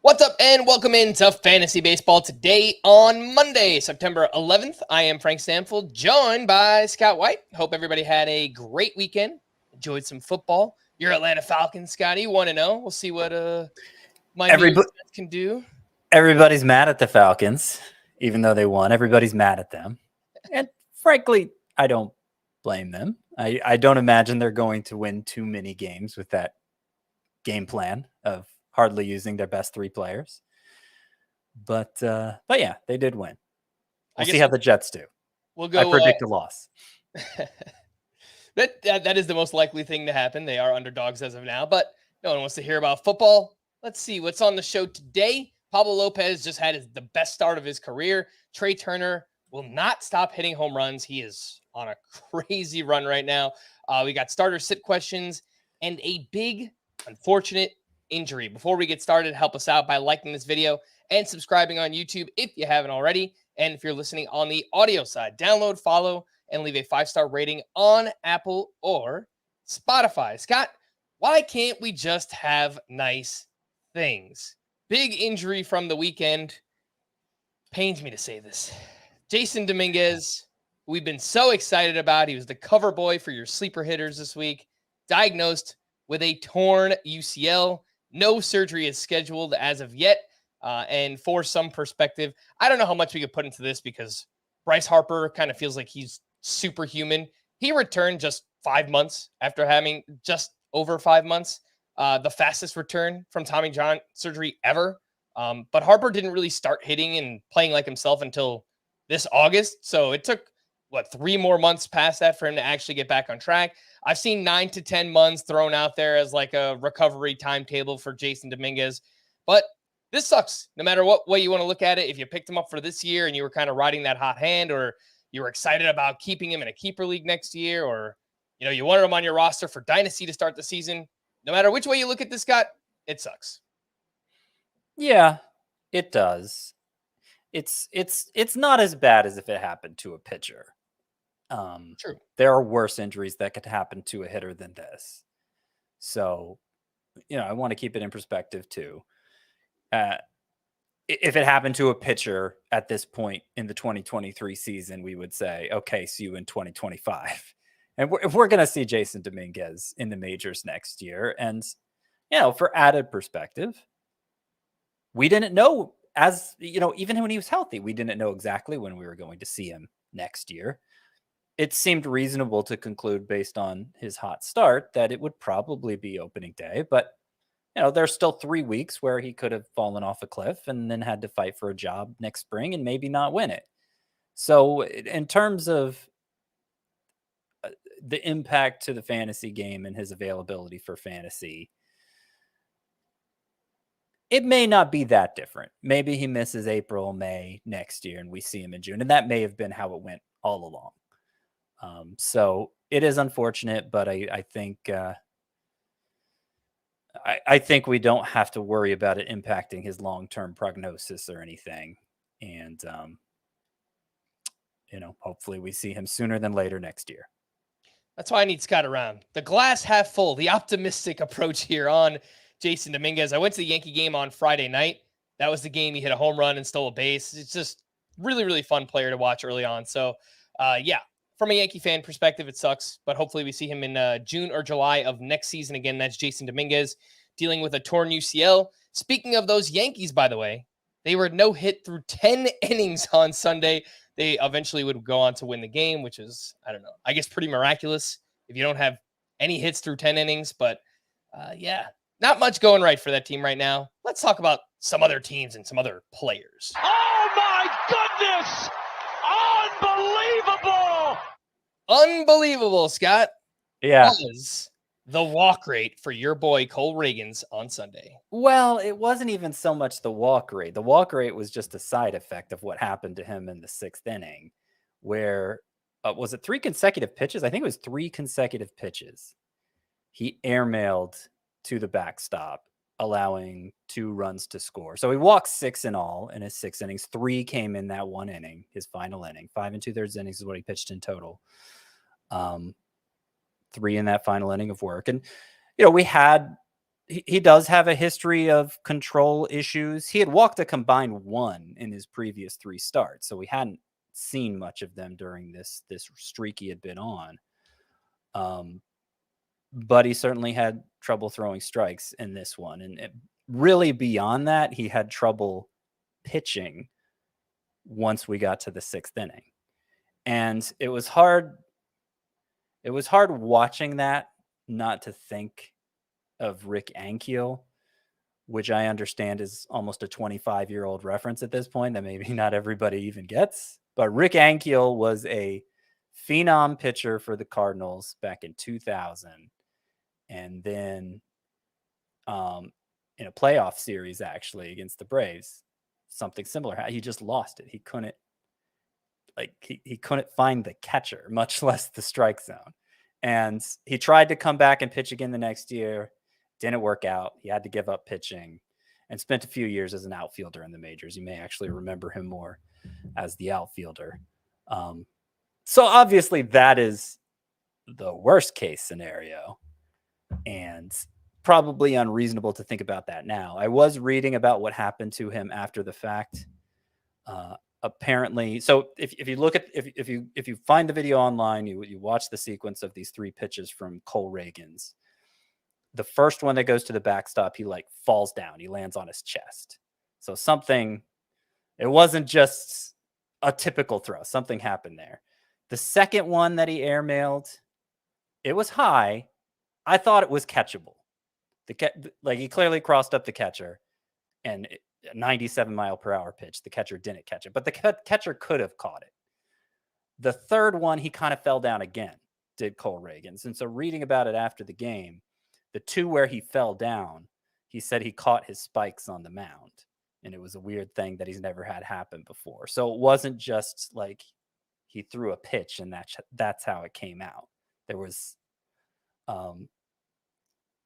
What's up, and welcome into Fantasy Baseball today on Monday, September 11th. I am Frank Stampfl, joined by Scott White. Hope everybody had a great weekend, enjoyed some football. Your Atlanta Falcons, Scotty, 1-0. We'll see what my New York Jets can do. Everybody's mad at the Falcons, even though they won. Everybody's mad at them. And frankly, I don't blame them. I don't imagine they're going to win too many games with that game plan of hardly using their best three players. But yeah, they did win. We'll see how the Jets do. We'll go. I predict a loss. That is the most likely thing to happen. They are underdogs as of now, but no one wants to hear about football. Let's see what's on the show today. Pablo Lopez just had the best start of his career. Trey Turner will not stop hitting home runs. He is on a crazy run right now. We got starter sit questions and a big, unfortunate injury. Before we get started, help us out by liking this video and subscribing on YouTube if you haven't already. And if you're listening on the audio side, download, follow, and leave a 5-star rating on Apple or Spotify. Scott, why can't we just have nice things? Big injury from the weekend. Pains me to say this. Jasson Dominguez, we've been so excited about. He was the cover boy for your sleeper hitters this week. Diagnosed with a torn UCL. No surgery is scheduled as of yet. And for some perspective, I don't know how much we could put into this because Bryce Harper kind of feels like he's superhuman. He returned just 5 months after having just over 5 months. The fastest return from Tommy John surgery ever. But Harper didn't really start hitting and playing like himself until this August. So it took, 3 more months past that for him to actually get back on track. I've seen 9 to 10 months thrown out there as like a recovery timetable for Jasson Dominguez. But this sucks. No matter what way you want to look at it, if you picked him up for this year and you were kind of riding that hot hand, or you were excited about keeping him in a keeper league next year, or you wanted him on your roster for Dynasty to start the season, no matter which way you look at this, Scott, it sucks. Yeah, it does. It's not as bad as if it happened to a pitcher. True. There are worse injuries that could happen to a hitter than this. So, I want to keep it in perspective too. If it happened to a pitcher at this point in the 2023 season, we would say, okay, see you in 2025. And if we're going to see Jasson Dominguez in the majors next year. And, for added perspective, we didn't know even when he was healthy, we didn't know exactly when we were going to see him next year. It seemed reasonable to conclude based on his hot start that it would probably be opening day, but there's still 3 weeks where he could have fallen off a cliff and then had to fight for a job next spring and maybe not win it. So in terms of the impact to the fantasy game and his availability for fantasy, it may not be that different. Maybe he misses April, May next year, and we see him in June. And that may have been how it went all along. So it is unfortunate, but I think I think we don't have to worry about it impacting his long-term prognosis or anything. And, hopefully we see him sooner than later next year. That's why I need Scott around. The glass half full, the optimistic approach here on Jasson Dominguez. I went to the Yankee game on Friday night. That was the game he hit a home run and stole a base. It's just really, really fun player to watch early on. So, from a Yankee fan perspective, it sucks, but hopefully we see him in June or July of next season. Again, that's Jasson Dominguez dealing with a torn UCL. Speaking of those Yankees, by the way, they were no hit through 10 innings on Sunday. They eventually would go on to win the game, which is, I guess pretty miraculous if you don't have any hits through 10 innings. But not much going right for that team right now. Let's talk about some other teams and some other players. Oh my goodness! Unbelievable! Unbelievable, Scott. Yeah. Was the walk rate for your boy Cole Ragans on Sunday? Well, it wasn't even so much the walk rate. The walk rate was just a side effect of what happened to him in the 6th inning, where was it 3 consecutive pitches? I think it was 3 consecutive pitches. He airmailed to the backstop, allowing 2 runs to score. So he walked 6 in all in his 6 innings. 3 came in that 1 inning, his final inning. 5 2/3 innings is what he pitched in total. 3 in that final inning of work. And, we had he does have a history of control issues. He had walked a combined 1 in his previous 3 starts, so we hadn't seen much of them during this streak he had been on. But he certainly had trouble throwing strikes in this one, and really beyond that, he had trouble pitching once we got to the 6th inning, and it was hard. It was hard watching that not to think of Rick Ankiel, which I understand is almost a 25-year-old reference at this point that maybe not everybody even gets. But Rick Ankiel was a phenom pitcher for the Cardinals back in 2000. And then in a playoff series, actually, against the Braves, something similar. He just lost it. He couldn't he couldn't find the catcher, much less the strike zone. And he tried to come back and pitch again the next year. Didn't work out. He had to give up pitching and spent a few years as an outfielder in the majors. You may actually remember him more as the outfielder. So obviously that is the worst case scenario and probably unreasonable to think about that now. I was reading about what happened to him after the fact. Apparently, so if you look at if you find the video online, you watch the sequence of these 3 pitches from Cole Ragans. The first one that goes to the backstop, he falls down. He lands on his chest. So it wasn't just a typical throw. Something happened there. The second one that he airmailed, it was high. I thought it was catchable. He clearly crossed up the catcher, and a 97-mile-per-hour pitch. The catcher didn't catch it, but the catcher could have caught it. The third one, he kind of fell down again, did Cole Ragans. And so reading about it after the game, the 2 where he fell down, he said he caught his spikes on the mound. And it was a weird thing that he's never had happen before. So it wasn't just like he threw a pitch and that's how it came out. There was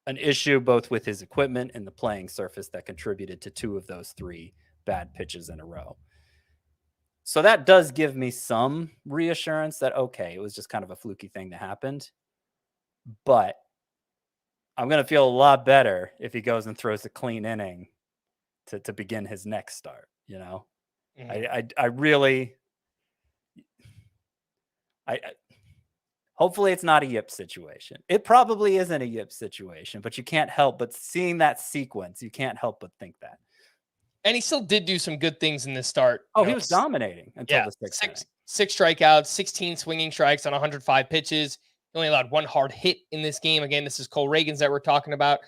an issue both with his equipment and the playing surface that contributed to 2 of those 3 bad pitches in a row. So that does give me some reassurance that, okay, it was just kind of a fluky thing that happened. But I'm going to feel a lot better if he goes and throws a clean inning to begin his next start. You know, mm-hmm. I hopefully it's not a Yip situation. It probably isn't a Yip situation, but you can't help but seeing that sequence. You can't help but think that. And he still did do some good things in this start. Oh, he was dominating until the 6th inning. 6 strikeouts, 16 swinging strikes on 105 pitches. He only allowed 1 hard hit in this game. Again, this is Cole Ragans that we're talking about.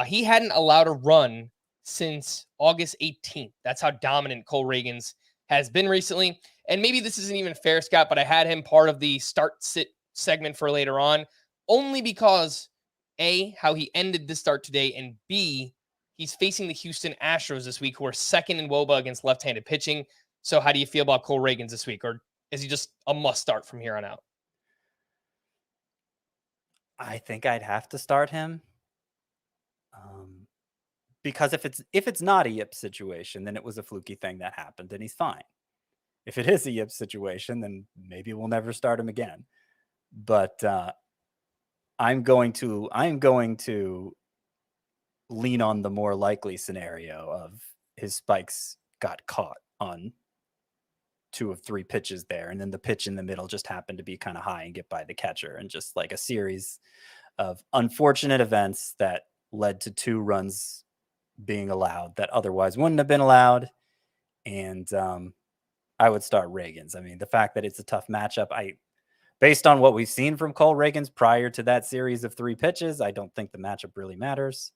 He hadn't allowed a run since August 18th. That's how dominant Cole Ragans has been recently. And maybe this isn't even fair, Scott, but I had him part of the start-sit segment for later on, only because A, how he ended this start today, and B, he's facing the Houston Astros this week, who are 2nd in WOBA against left-handed pitching. So how do you feel about Cole Ragans this week? Or is he just a must start from here on out? I think I'd have to start him. Because if it's not a Yip situation, then it was a fluky thing that happened and he's fine. If it is a Yip situation, then maybe we'll never start him again. But I'm going to lean on the more likely scenario of his spikes got caught on 2 of 3 pitches there, and then the pitch in the middle just happened to be kind of high and get by the catcher, and just like a series of unfortunate events that led to 2 runs being allowed that otherwise wouldn't have been allowed. And I would start Ragans. I mean, the fact that it's a tough matchup, based on what we've seen from Cole Ragans prior to that series of 3 pitches, I don't think the matchup really matters.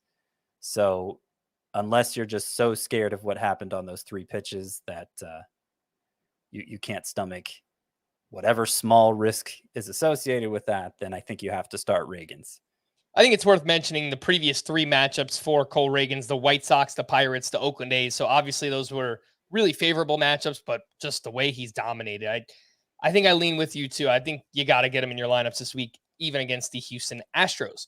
So unless you're just so scared of what happened on those 3 pitches that you can't stomach whatever small risk is associated with that, then I think you have to start Ragans. I think it's worth mentioning the previous 3 matchups for Cole Ragans: the White Sox, the Pirates, the Oakland A's. So obviously those were really favorable matchups, but just the way he's dominated, I think I lean with you too. I think you got to get him in your lineups this week, even against the Houston Astros.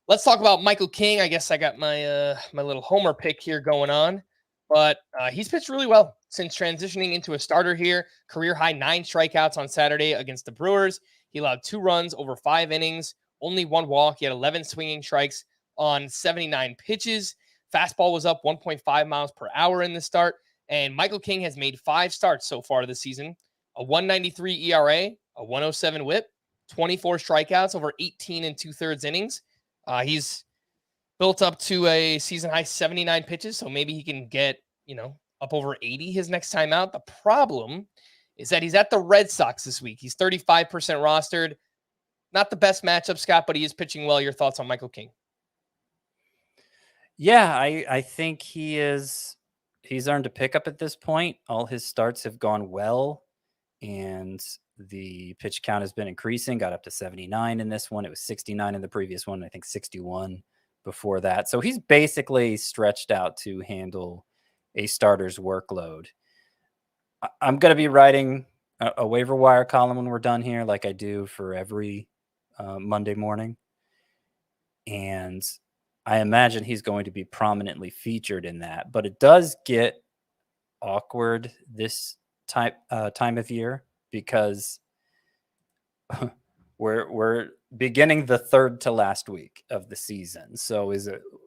Let's talk about Michael King. I guess I got my my little homer pick here going on, but he's pitched really well since transitioning into a starter here. Career high 9 strikeouts on Saturday against the Brewers. He allowed 2 runs over 5 innings, only 1 walk. He had 11 swinging strikes on 79 pitches. Fastball was up 1.5 miles per hour in the start. And Michael King has made 5 starts so far this season, a 1.93 ERA, a 1.07 whip, 24 strikeouts over 18 2/3 innings. He's built up to a season high 79 pitches, so maybe he can get, up over 80 his next time out. The problem is that he's at the Red Sox this week. He's 35% rostered. Not the best matchup, Scott, but he is pitching well. Your thoughts on Michael King? Yeah, I think he's earned a pickup at this point. All his starts have gone well, and the pitch count has been increasing. Got up to 79 in this one. It was 69 in the previous one. I think 61 before that. So he's basically stretched out to handle a starter's workload. I'm going to be writing a waiver wire column when we're done here, like I do for every Monday morning. And I imagine he's going to be prominently featured in that. But it does get awkward this time of year because we're beginning the third to last week of the season. So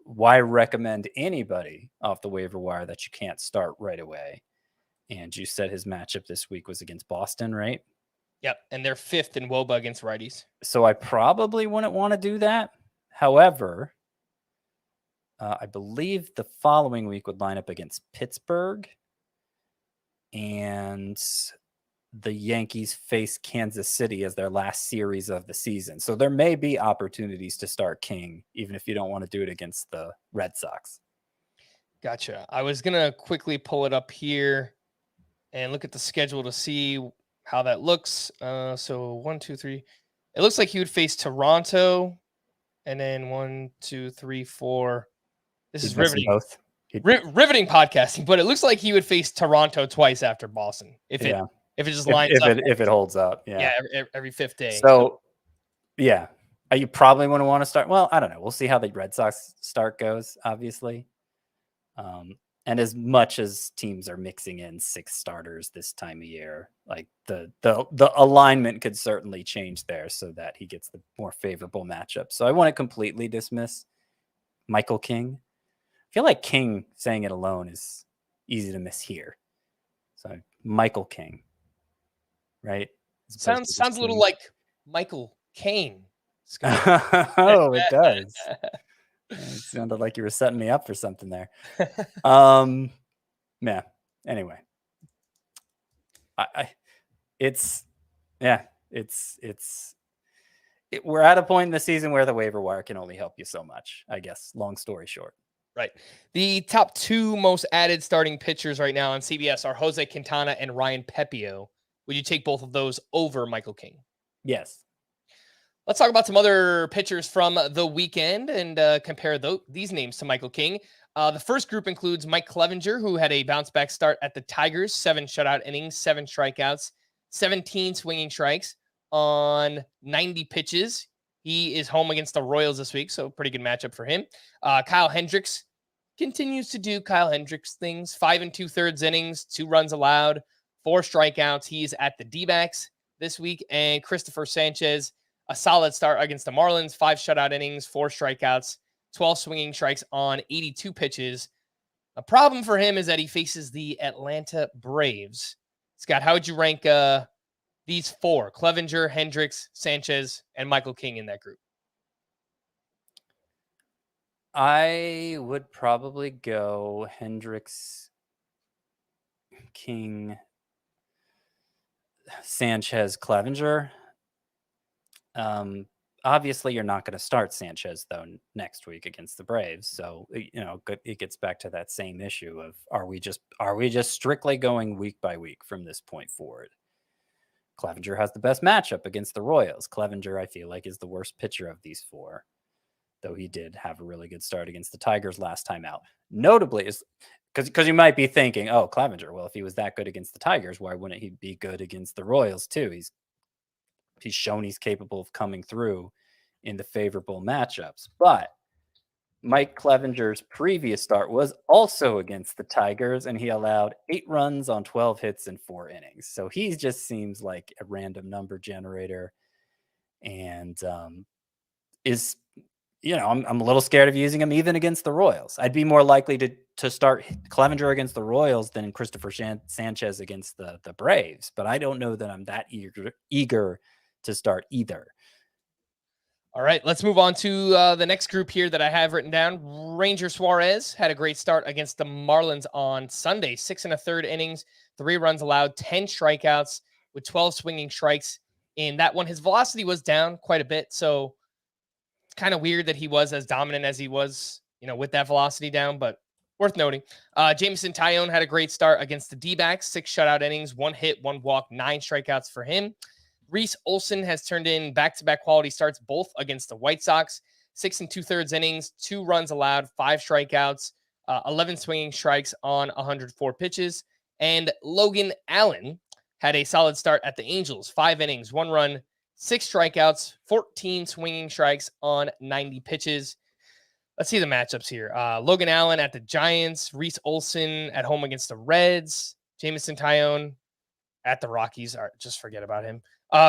why recommend anybody off the waiver wire that you can't start right away? And you said his matchup this week was against Boston, right? Yep. And they're 5th in WOBA against righties. So I probably wouldn't want to do that. However, I believe the following week would line up against Pittsburgh, and the Yankees face Kansas City as their last series of the season. So there may be opportunities to start King, even if you don't want to do it against the Red Sox. Gotcha. I was going to quickly pull it up here and look at the schedule to see how that looks. So 1, 2, 3. It looks like he would face Toronto, and then 1, 2, 3, 4. This is riveting. Both. Riveting podcasting, but it looks like he would face Toronto twice after Boston if it just lines up. If it holds up. Yeah, every 5th day. So, yeah. You probably wouldn't want to start. Well, I don't know. We'll see how the Red Sox start goes, obviously. And as much as teams are mixing in 6 starters this time of year, like the alignment could certainly change there so that he gets the more favorable matchup. So I want to completely dismiss Michael King. I feel like King saying it alone is easy to miss here. So Michael King, right? Sounds a little like Michael Caine. Oh, it does. It sounded like you were setting me up for something there. Yeah. Anyway, we're at a point in the season where the waiver wire can only help you so much, I guess. Long story short. Right. The top 2 most added starting pitchers right now on CBS are Jose Quintana and Ryan Pepio. Would you take both of those over Michael King? Yes. Let's talk about some other pitchers from the weekend and compare these names to Michael King. The first group includes Mike Clevinger, who had a bounce-back start at the Tigers, 7 shutout innings, 7 strikeouts, 17 swinging strikes on 90 pitches. He is home against the Royals this week, so pretty good matchup for him. Kyle Hendricks continues to do Kyle Hendricks things. 5 2/3 innings, 2 runs allowed, 4 strikeouts. He's at the D-backs this week. And Christopher Sanchez, a solid start against the Marlins, 5 shutout innings, 4 strikeouts, 12 swinging strikes on 82 pitches. A problem for him is that he faces the Atlanta Braves. Scott, how would you rank these 4, Clevinger, Hendricks, Sanchez, and Michael King in that group? I would probably go Hendricks, King, Sanchez, Clevinger. Obviously, you're not going to start Sanchez, though, next week against the Braves. So, it gets back to that same issue of are we just strictly going week by week from this point forward? Clevinger has the best matchup against the Royals. Clevinger, I feel like, is the worst pitcher of these 4, though he did have a really good start against the Tigers last time out. Notably, is because you might be thinking, oh, Clevinger, well, if he was that good against the Tigers, why wouldn't he be good against the Royals too? He's shown he's capable of coming through in the favorable matchups. But Mike Clevenger's previous start was also against the Tigers, and he allowed 8 runs on 12 hits in 4 innings. So he just seems like a random number generator and is I'm a little scared of using him even against the Royals. I'd be more likely to start Clevenger against the Royals than Christopher Sanchez against the Braves. But I don't know that I'm that eager to start either. All right, let's move on to the next group here that I have written down. Ranger Suarez had a great start against the Marlins on Sunday. 6 1/3 innings, 3 runs allowed, 10 strikeouts with 12 swinging strikes in that one. His velocity was down quite a bit, so it's kind of weird that he was as dominant as he was, with that velocity down, but worth noting. Jameson Taillon had a great start against the D-backs, 6 shutout innings, 1 hit, 1 walk, 9 strikeouts for him. Reese Olson has turned in back-to-back quality starts, both against the White Sox. 6 2/3 innings, 2 runs allowed, 5 strikeouts, 11 swinging strikes on 104 pitches. And Logan Allen had a solid start at the Angels. 5 innings, 1 run, 6 strikeouts, 14 swinging strikes on 90 pitches. Let's see the matchups here. Logan Allen at the Giants, Reese Olson at home against the Reds, Jameson Taillon at the Rockies. Just forget about him.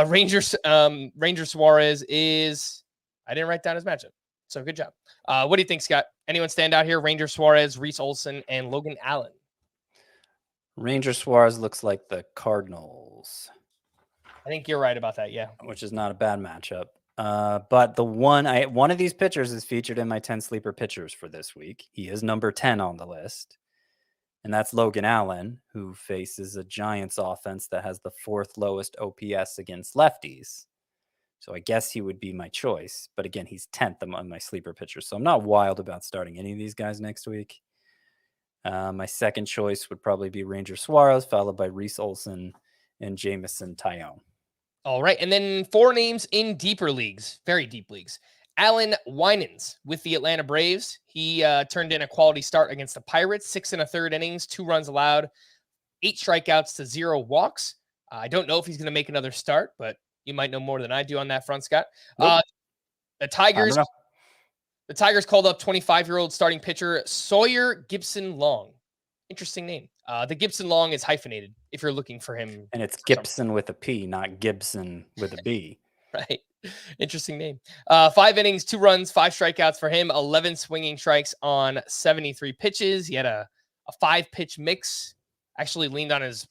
Ranger Suarez I didn't write down his matchup, so good job. What do you think, Scott? Anyone stand out here? Ranger Suarez, Reese Olson, and Logan Allen. Ranger Suarez looks like the Cardinals. I think you're right about that, yeah. Which is not a bad matchup. But one of these pitchers is featured in my 10 sleeper pitchers for this week. He is number 10 on the list. And that's Logan Allen, who faces a Giants offense that has the 4th lowest OPS against lefties. So I guess he would be my choice. But again, he's 10th among my sleeper pitchers. So I'm not wild about starting any of these guys next week. My second choice would probably be Ranger Suarez, followed by Reese Olson and Jameson Taillon. All right. And then 4 names in deeper leagues, very deep leagues. Alan Winans with the Atlanta Braves. He turned in a quality start against the Pirates, 6 1/3 innings, 2 runs allowed, 8 strikeouts to 0 walks. I don't know if he's going to make another start, but you might know more than I do on that front, Scott. Nope. The Tigers called up 25-year-old starting pitcher Sawyer Gibson Long. Interesting name. The Gibson Long is hyphenated if you're looking for him. And it's Gibson with a P, not Gibson with a B. Right. Interesting name. 5 innings, 2 runs, 5 strikeouts for him, 11 swinging strikes on 73 pitches. He had a 5-pitch mix, actually leaned on his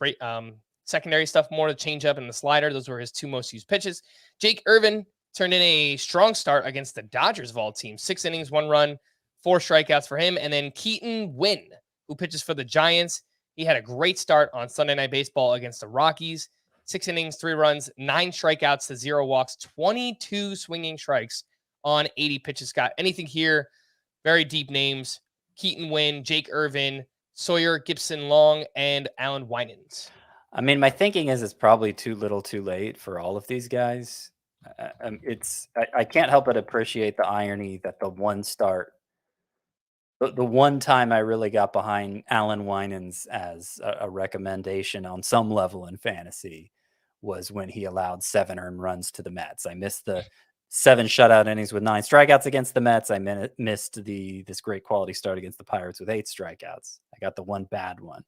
secondary stuff more, to change up and the slider. Those were his 2 most used pitches. Jake Irvin turned in a strong start against the Dodgers vault team. 6 innings, 1 run, 4 strikeouts for him. And then Keaton Wynn, who pitches for the Giants. He had a great start on Sunday Night Baseball against the Rockies. 6 innings, 3 runs, 9 strikeouts to 0 walks, 22 swinging strikes on 80 pitches. Scott, anything here? Very deep names. Keaton Wynn, Jake Irvin, Sawyer Gibson Long, and Alan Winans. I mean, my thinking is it's probably too little too late for all of these guys. I can't help but appreciate the irony that the one time I really got behind Alan Winans as a recommendation on some level in fantasy was when he allowed 7 earned runs to the Mets. I missed the 7 shutout innings with 9 strikeouts against the Mets. I missed this great quality start against the Pirates with 8 strikeouts. I got the one bad one.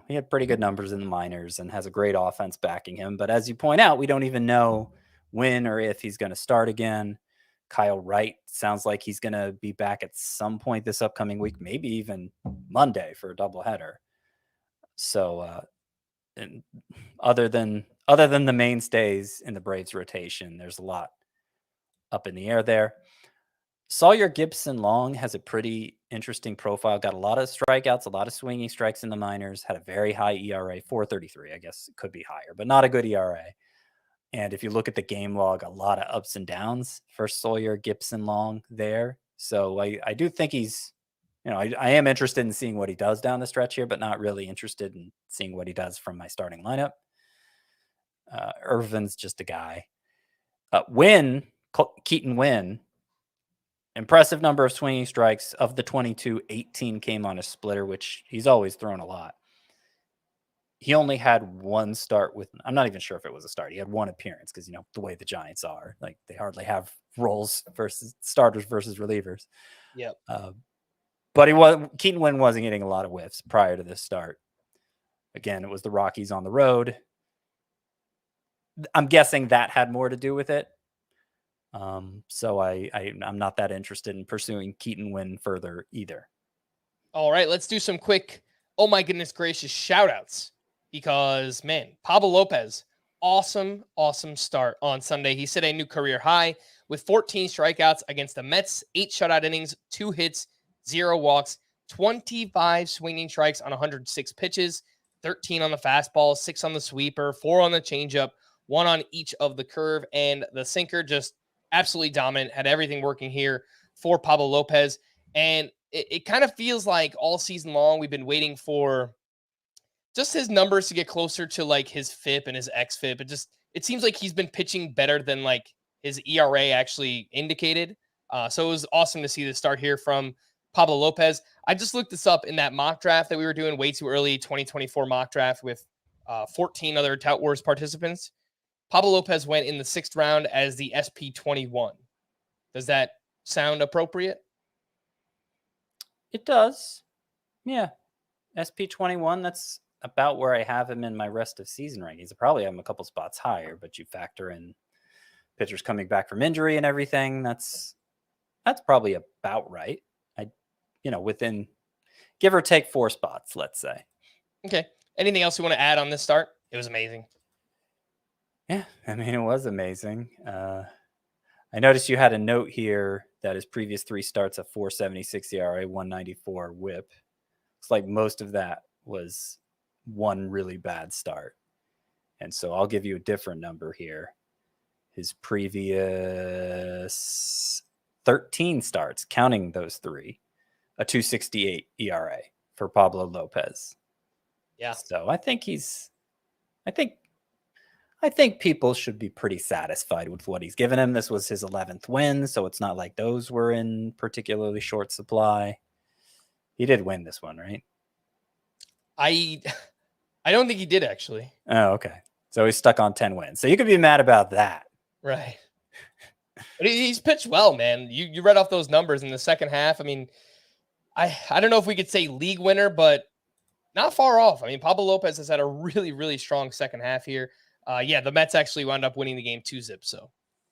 He had pretty good numbers in the minors and has a great offense backing him. But as you point out, we don't even know when or if he's going to start again. Kyle Wright sounds like he's going to be back at some point this upcoming week, maybe even Monday for a doubleheader. So, and other than the mainstays in the Braves rotation, there's a lot up in the air there. Sawyer Gibson Long has a pretty interesting profile. Got a lot of strikeouts, a lot of swinging strikes in the minors. Had a very high ERA, 4.33. I guess it could be higher, but not a good ERA. And if you look at the game log, a lot of ups and downs for Sawyer Gibson Long there. So I do think he's, I am interested in seeing what he does down the stretch here, but not really interested in seeing what he does from my starting lineup. Irvin's just a guy. Keaton Wynn, impressive number of swinging strikes. Of the 22, 18 came on a splitter, which he's always thrown a lot. He only had 1 start with, I'm not even sure if it was a start. He had 1 appearance because, the way the Giants are, like they hardly have roles versus starters versus relievers. Yep. But Keaton Wynn wasn't getting a lot of whiffs prior to this start. Again, it was the Rockies on the road. I'm guessing that had more to do with it. So I'm not that interested in pursuing Keaton Winn further either. All right, let's do some quick, oh my goodness gracious, shout outs. Because, man, Pablo Lopez, awesome start on Sunday. He set a new career high with 14 strikeouts against the Mets, 8 shutout innings, 2 hits, 0 walks, 25 swinging strikes on 106 pitches, 13 on the fastball, 6 on the sweeper, 4 on the changeup, 1 on each of the curve, and the sinker. Just absolutely dominant, had everything working here for Pablo Lopez. And it kind of feels like all season long we've been waiting for just his numbers to get closer to like his FIP and his xFIP. It seems like he's been pitching better than like his ERA actually indicated. So it was awesome to see the start here from Pablo Lopez. I just looked this up in that mock draft that we were doing way too early, 2024 mock draft with 14 other Tout Wars participants. Pablo Lopez went in the 6th round as the SP21. Does that sound appropriate? It does. Yeah. SP21, that's about where I have him in my rest of season rankings. I probably have him a couple spots higher, but you factor in pitchers coming back from injury and everything. That's probably about right. Within give or take 4 spots, let's say. Okay. Anything else you want to add on this start? It was amazing. Yeah, I mean, it was amazing. I noticed you had a note here that his previous 3 starts, a 4.76 ERA, 194 WHIP. It's like most of that was one really bad start. And so I'll give you a different number here. His previous 13 starts, counting those 3, a 2.68 ERA for Pablo Lopez. Yeah. So I think people should be pretty satisfied with what he's given him. This was his 11th win, so it's not like those were in particularly short supply. He did win this one, right? I don't think he did, actually. Oh, okay. So he's stuck on 10 wins. So you could be mad about that. Right. But he's pitched well, man. You read off those numbers in the second half. I mean, I don't know if we could say league winner, but not far off. I mean, Pablo Lopez has had a really, really strong second half here. The Mets actually wound up winning the game 2-0. So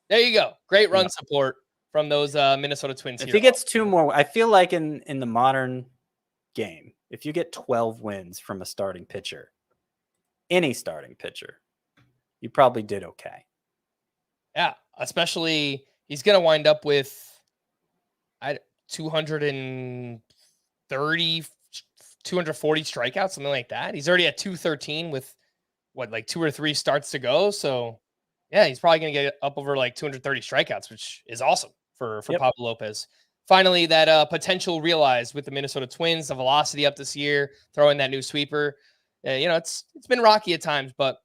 there you go. Great run support from those Minnesota Twins. If he gets 2 more, I feel like in the modern game, if you get 12 wins from a starting pitcher, any starting pitcher, you probably did okay. Yeah, especially he's going to wind up with 240 strikeouts, something like that. He's already at 213 with 2 or 3 starts to go. So yeah, he's probably going to get up over like 230 strikeouts, which is awesome for Pablo Lopez. Finally, that potential realized with the Minnesota Twins, the velocity up this year, throwing that new sweeper. It's been rocky at times, but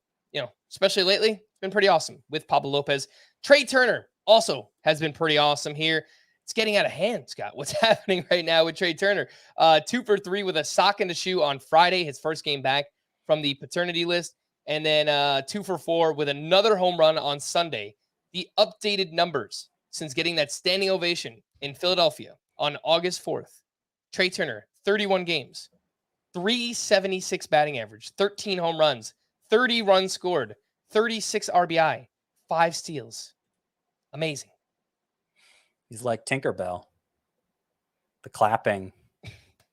especially lately, it's been pretty awesome with Pablo Lopez. Trey Turner also has been pretty awesome here. It's getting out of hand, Scott. What's happening right now with Trey Turner? 2 for 3 with a sock in the shoe on Friday, his first game back from the paternity list. And then 2 for 4 with another home run on Sunday. The updated numbers since getting that standing ovation in Philadelphia on August 4th. Trey Turner, 31 games, 376 batting average, 13 home runs, 30 runs scored, 36 RBI, 5 steals. Amazing. He's like Tinkerbell. The clapping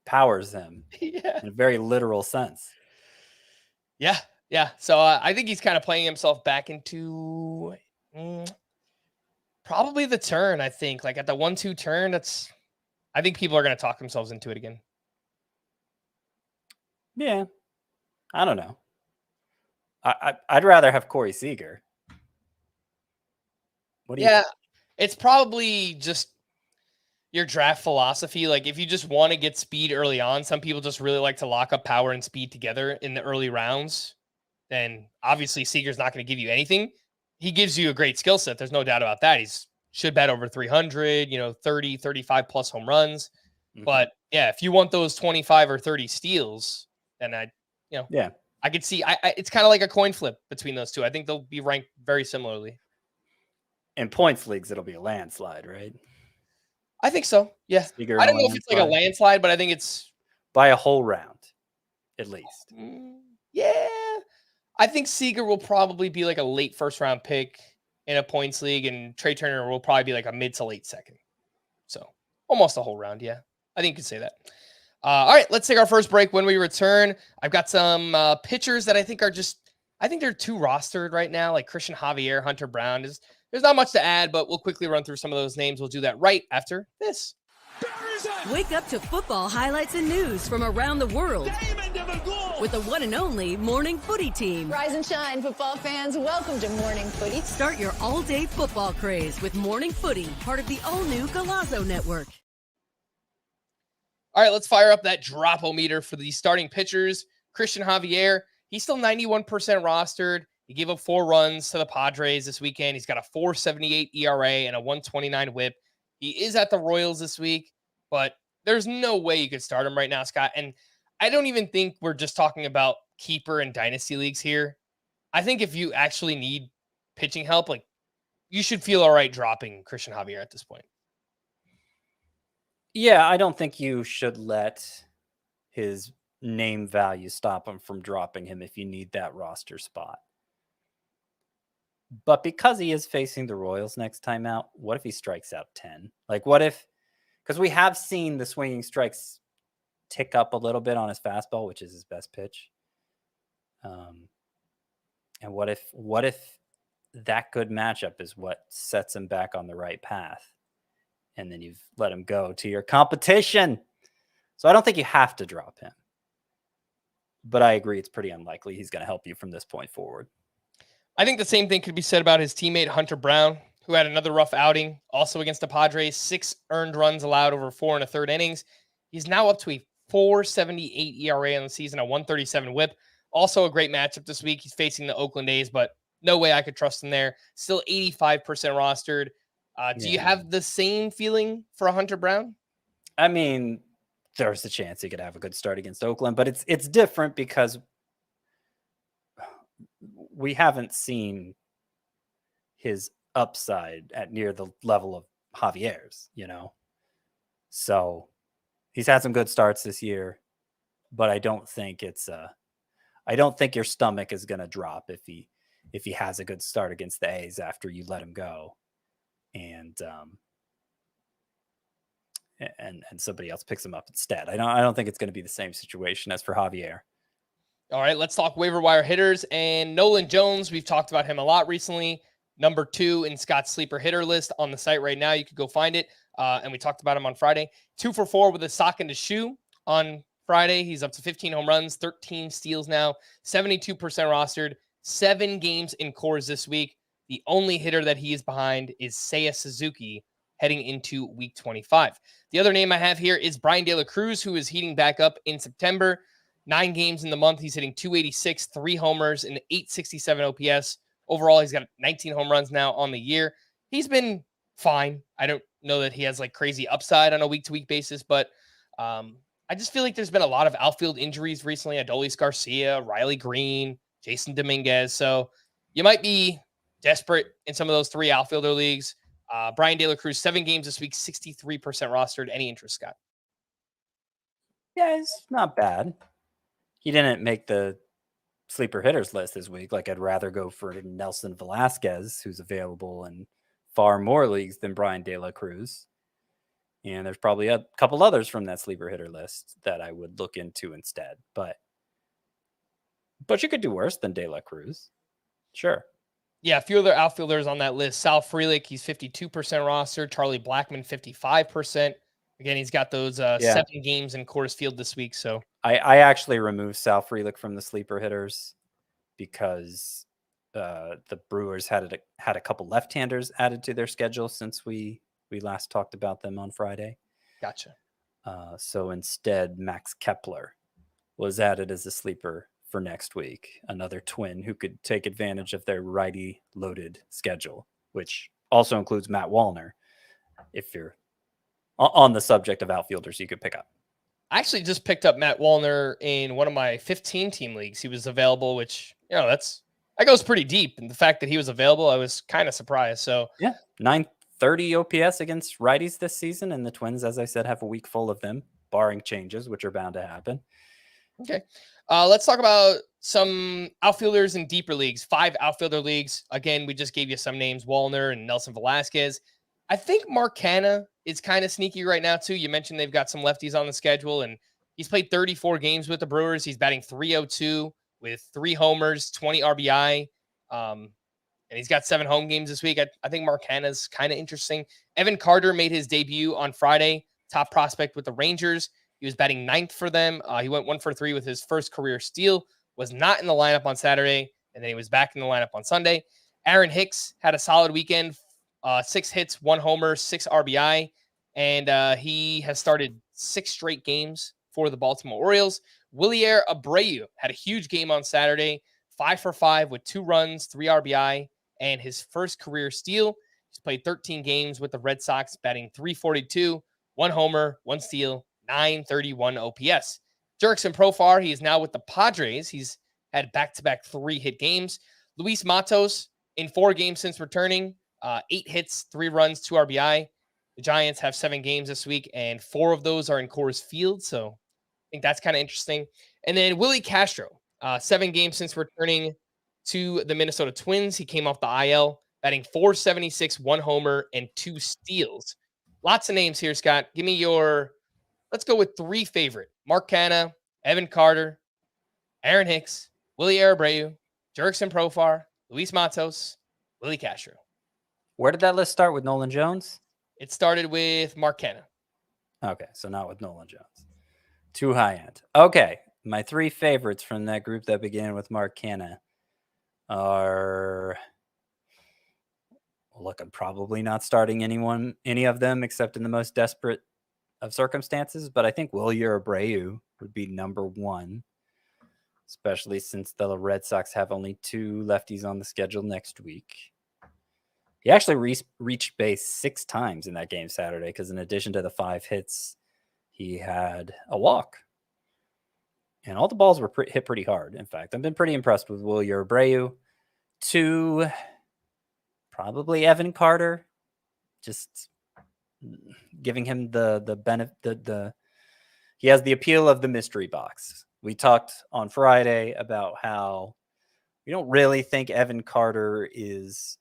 powers him in a very literal sense. Yeah. So I think he's kind of playing himself back into probably the turn, I think. Like at the 1-2 turn, I think people are going to talk themselves into it again. Yeah. I don't know. I'd rather have Corey Seager. What do you think? It's probably just your draft philosophy. Like if you just want to get speed early on, some people just really like to lock up power and speed together in the early rounds. Then obviously Seager's not going to give you anything. He gives you a great skill set. There's no doubt about that. He's should bat over 300, 30, 35 plus home runs. Mm-hmm. But yeah, if you want those 25 or 30 steals, then I could see it's kind of like a coin flip between those two. I think they'll be ranked very similarly. In points leagues, it'll be a landslide, right? I think so. Yeah. I don't know if it's like a landslide, but I think it's by a whole round, at least. Yeah. I think Seager will probably be like a late first round pick. in a points league, and Trey Turner will probably be like a mid to late second. So almost a whole round. Yeah, I think you could say that. All right, let's take our first break. When we return, I've got some pitchers that I think they're too rostered right now, like Christian Javier, Hunter Brown. There's not much to add, but we'll quickly run through some of those names. We'll do that right after this. Wake up to football highlights and news from around the world with the one and only Morning Footy team. Rise and shine, football fans. Welcome to Morning Footy. Start your all-day football craze with Morning Footy, part of the all-new Golazo Network. All right, let's fire up that drop-o-meter for the starting pitchers. Christian Javier, he's still 91% rostered. He gave up 4 runs to the Padres this weekend. He's got a 4.78 ERA and a 1.29 whip. He is at the Royals this week, but there's no way you could start him right now, Scott. And I don't even think we're just talking about keeper and dynasty leagues here. I think if you actually need pitching help, like, you should feel all right dropping Christian Javier at this point. Yeah, I don't think you should let his name value stop him from dropping him if you need that roster spot. But because he is facing the Royals next time out, what if he strikes out 10? Like, what if, because we have seen the swinging strikes tick up a little bit on his fastball, which is his best pitch. And what if that good matchup is what sets him back on the right path? And then you've let him go to your competition. So I don't think you have to drop him. But I agree, it's pretty unlikely he's going to help you from this point forward. I think the same thing could be said about his teammate Hunter Brown, who had another rough outing, also against the Padres. 6 earned runs allowed over 4 1/3 innings. He's now up to a 4.78 ERA on the season, a 1.37 whip. Also a great matchup this week. He's facing the Oakland A's, but no way I could trust him there. Still 85% rostered. Do you have the same feeling for a Hunter Brown? I mean, there's a chance he could have a good start against Oakland, but it's different because we haven't seen his upside at near the level of Javier's, So he's had some good starts this year, but I don't think your stomach is going to drop if he has a good start against the A's after you let him go. And somebody else picks him up instead. I don't think it's going to be the same situation as for Javier. All right, let's talk waiver wire hitters. And Nolan Jones, we've talked about him a lot recently. Number 2 in Scott's sleeper hitter list on the site right now. You could go find it. And we talked about him on Friday. 2 for 4 with a sock and a shoe on Friday. He's up to 15 home runs, 13 steals now, 72% rostered, 7 games in cores this week. The only hitter that he is behind is Seiya Suzuki heading into week 25. The other name I have here is Brian De La Cruz, who is heating back up in September. 9 games in the month. He's hitting 286, 3 homers, and 867 OPS. Overall, he's got 19 home runs now on the year. He's been fine. I don't know that he has like crazy upside on a week-to-week basis, but I just feel like there's been a lot of outfield injuries recently. Adolis Garcia, Riley Green, Jasson Dominguez. So you might be desperate in some of those 3 outfielder leagues. Brian De La Cruz, 7 games this week, 63% rostered. Any interest, Scott? Yeah, it's not bad. He didn't make the sleeper hitters list this week. Like, I'd rather go for Nelson Velasquez, who's available in far more leagues than Brian De La Cruz. And there's probably a couple others from that sleeper hitter list that I would look into instead. But you could do worse than De La Cruz. Sure. Yeah, a few other outfielders on that list. Sal Frelick, he's 52% roster. Charlie Blackmon, 55%. Again, he's got those 7 games in Coors Field this week. So I actually removed Sal Frelick from the sleeper hitters because the Brewers had a couple left-handers added to their schedule since we last talked about them on Friday. Gotcha. So instead, Max Kepler was added as a sleeper for next week. Another twin who could take advantage of their righty-loaded schedule, which also includes Matt Wallner, if you're on the subject of outfielders you could pick up. I actually just picked up Matt Wallner in one of my 15-team leagues. He was available, which, that goes pretty deep. And the fact that he was available, I was kind of surprised. So yeah, 930 OPS against righties this season. And the Twins, as I said, have a week full of them, barring changes, which are bound to happen. Okay. Let's talk about some outfielders in deeper leagues. 5 outfielder leagues. Again, we just gave you some names, Wallner and Nelson Velasquez. I think Mark Canha is kind of sneaky right now, too. You mentioned they've got some lefties on the schedule, and he's played 34 games with the Brewers. He's batting .302 with 3 homers, 20 RBI. And he's got 7 home games this week. I think Mark Canha is kind of interesting. Evan Carter made his debut on Friday, top prospect with the Rangers. He was batting 9th for them. He went 1 for 3 with his first career steal, was not in the lineup on Saturday, and then he was back in the lineup on Sunday. Aaron Hicks had a solid weekend, 6 hits, 1 homer, 6 RBI, and he has started 6 straight games for the Baltimore Orioles. Willier Abreu had a huge game on Saturday, 5 for 5 with 2 runs, 3 RBI, and his first career steal. He's played 13 games with the Red Sox, batting .342, 1 homer, 1 steal, .931 OPS. Jurickson Profar, he is now with the Padres. He's had back-to-back 3-hit games. Luis Matos, in 4 games since returning, 8 hits, 3 runs, 2 RBI. The Giants have 7 games this week, and 4 of those are in Coors Field, so I think that's kind of interesting. And then Willie Castro, 7 games since returning to the Minnesota Twins. He came off the IL, batting .476, 1 homer, and 2 steals. Lots of names here, Scott. Give me your, let's go with 3 favorite. Mark Canha, Evan Carter, Aaron Hicks, Willier Abreu, Jurickson Profar, Luis Matos, Willie Castro. Where did that list start with Nolan Jones? It started with Mark Canha. Okay, so not with Nolan Jones. Too high end. Okay, my 3 favorites from that group that began with Mark Canha are, well, look, I'm probably not starting any of them except in the most desperate of circumstances, but I think Willier Abreu would be number 1, especially since the Red Sox have only 2 lefties on the schedule next week. He actually reached base 6 times in that game Saturday because in addition to the 5 hits, he had a walk. And all the balls were hit pretty hard. In fact, I've been pretty impressed with Willier Abreu. 2, probably Evan Carter. Just giving him the benefit. He has the appeal of the mystery box. We talked on Friday about how we don't really think Evan Carter is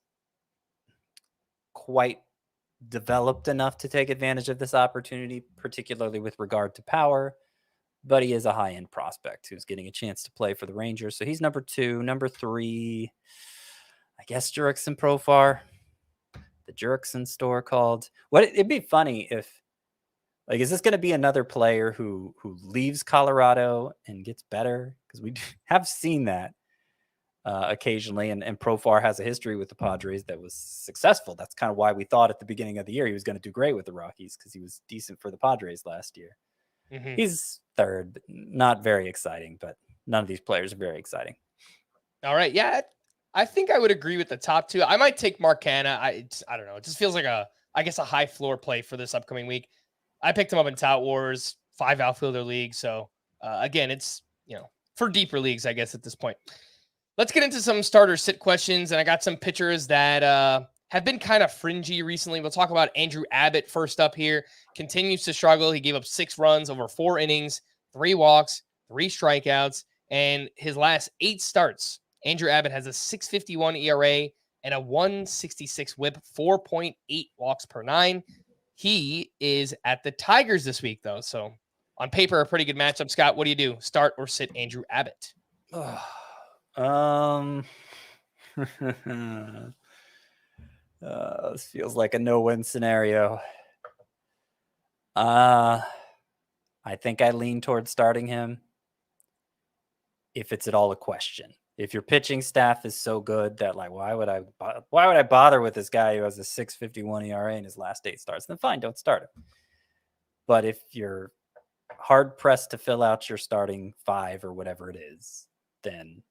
quite developed enough to take advantage of this opportunity, particularly with regard to power. But he is a high-end prospect who's getting a chance to play for the Rangers. So he's number 2. Number 3, I guess Jurickson Profar. The Jurickson store called. It'd be funny if, like, is this going to be another player who leaves Colorado and gets better? Because we have seen that occasionally, and Profar has a history with the Padres that was successful. That's kind of why we thought at the beginning of the year he was going to do great with the Rockies because he was decent for the Padres last year. Mm-hmm. He's 3rd, but not very exciting, but none of these players are very exciting. All right. Yeah, I think I would agree with the top 2. I might take Mark Canha. I don't know. It just feels like a high floor play for this upcoming week. I picked him up in Tout Wars, 5 outfielder leagues. So again, it's, for deeper leagues, I guess at this point. Let's get into some starter sit questions. And I got some pitchers that have been kind of fringy recently. We'll talk about Andrew Abbott first up here. Continues to struggle. He gave up 6 runs over 4 innings, 3 walks, 3 strikeouts, and his last 8 starts. Andrew Abbott has a .651 ERA and a .166 WHIP, 4.8 walks per 9. He is at the Tigers this week, though. So on paper, a pretty good matchup. Scott, what do you do? Start or sit Andrew Abbott? This feels like a no-win scenario. I think I lean towards starting him if it's at all a question. If your pitching staff is so good that, like, why would I bother with this guy who has a .651 ERA in his last 8 starts? Then fine, don't start him. But if you're hard pressed to fill out your starting 5 or whatever it is, then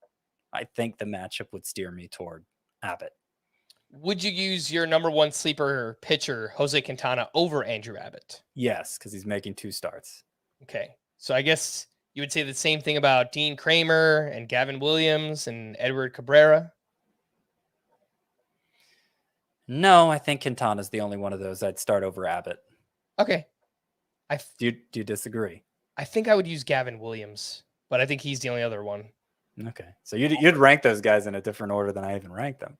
I think the matchup would steer me toward Abbott. Would you use your number 1 sleeper pitcher, Jose Quintana, over Andrew Abbott? Yes, because he's making 2 starts. Okay. So I guess you would say the same thing about Dean Kramer and Gavin Williams and Edward Cabrera? No, I think Quintana's the only one of those I'd start over Abbott. Okay. Do you disagree? I think I would use Gavin Williams but I think he's the only other one. Okay. So you'd rank those guys in a different order than I even ranked them.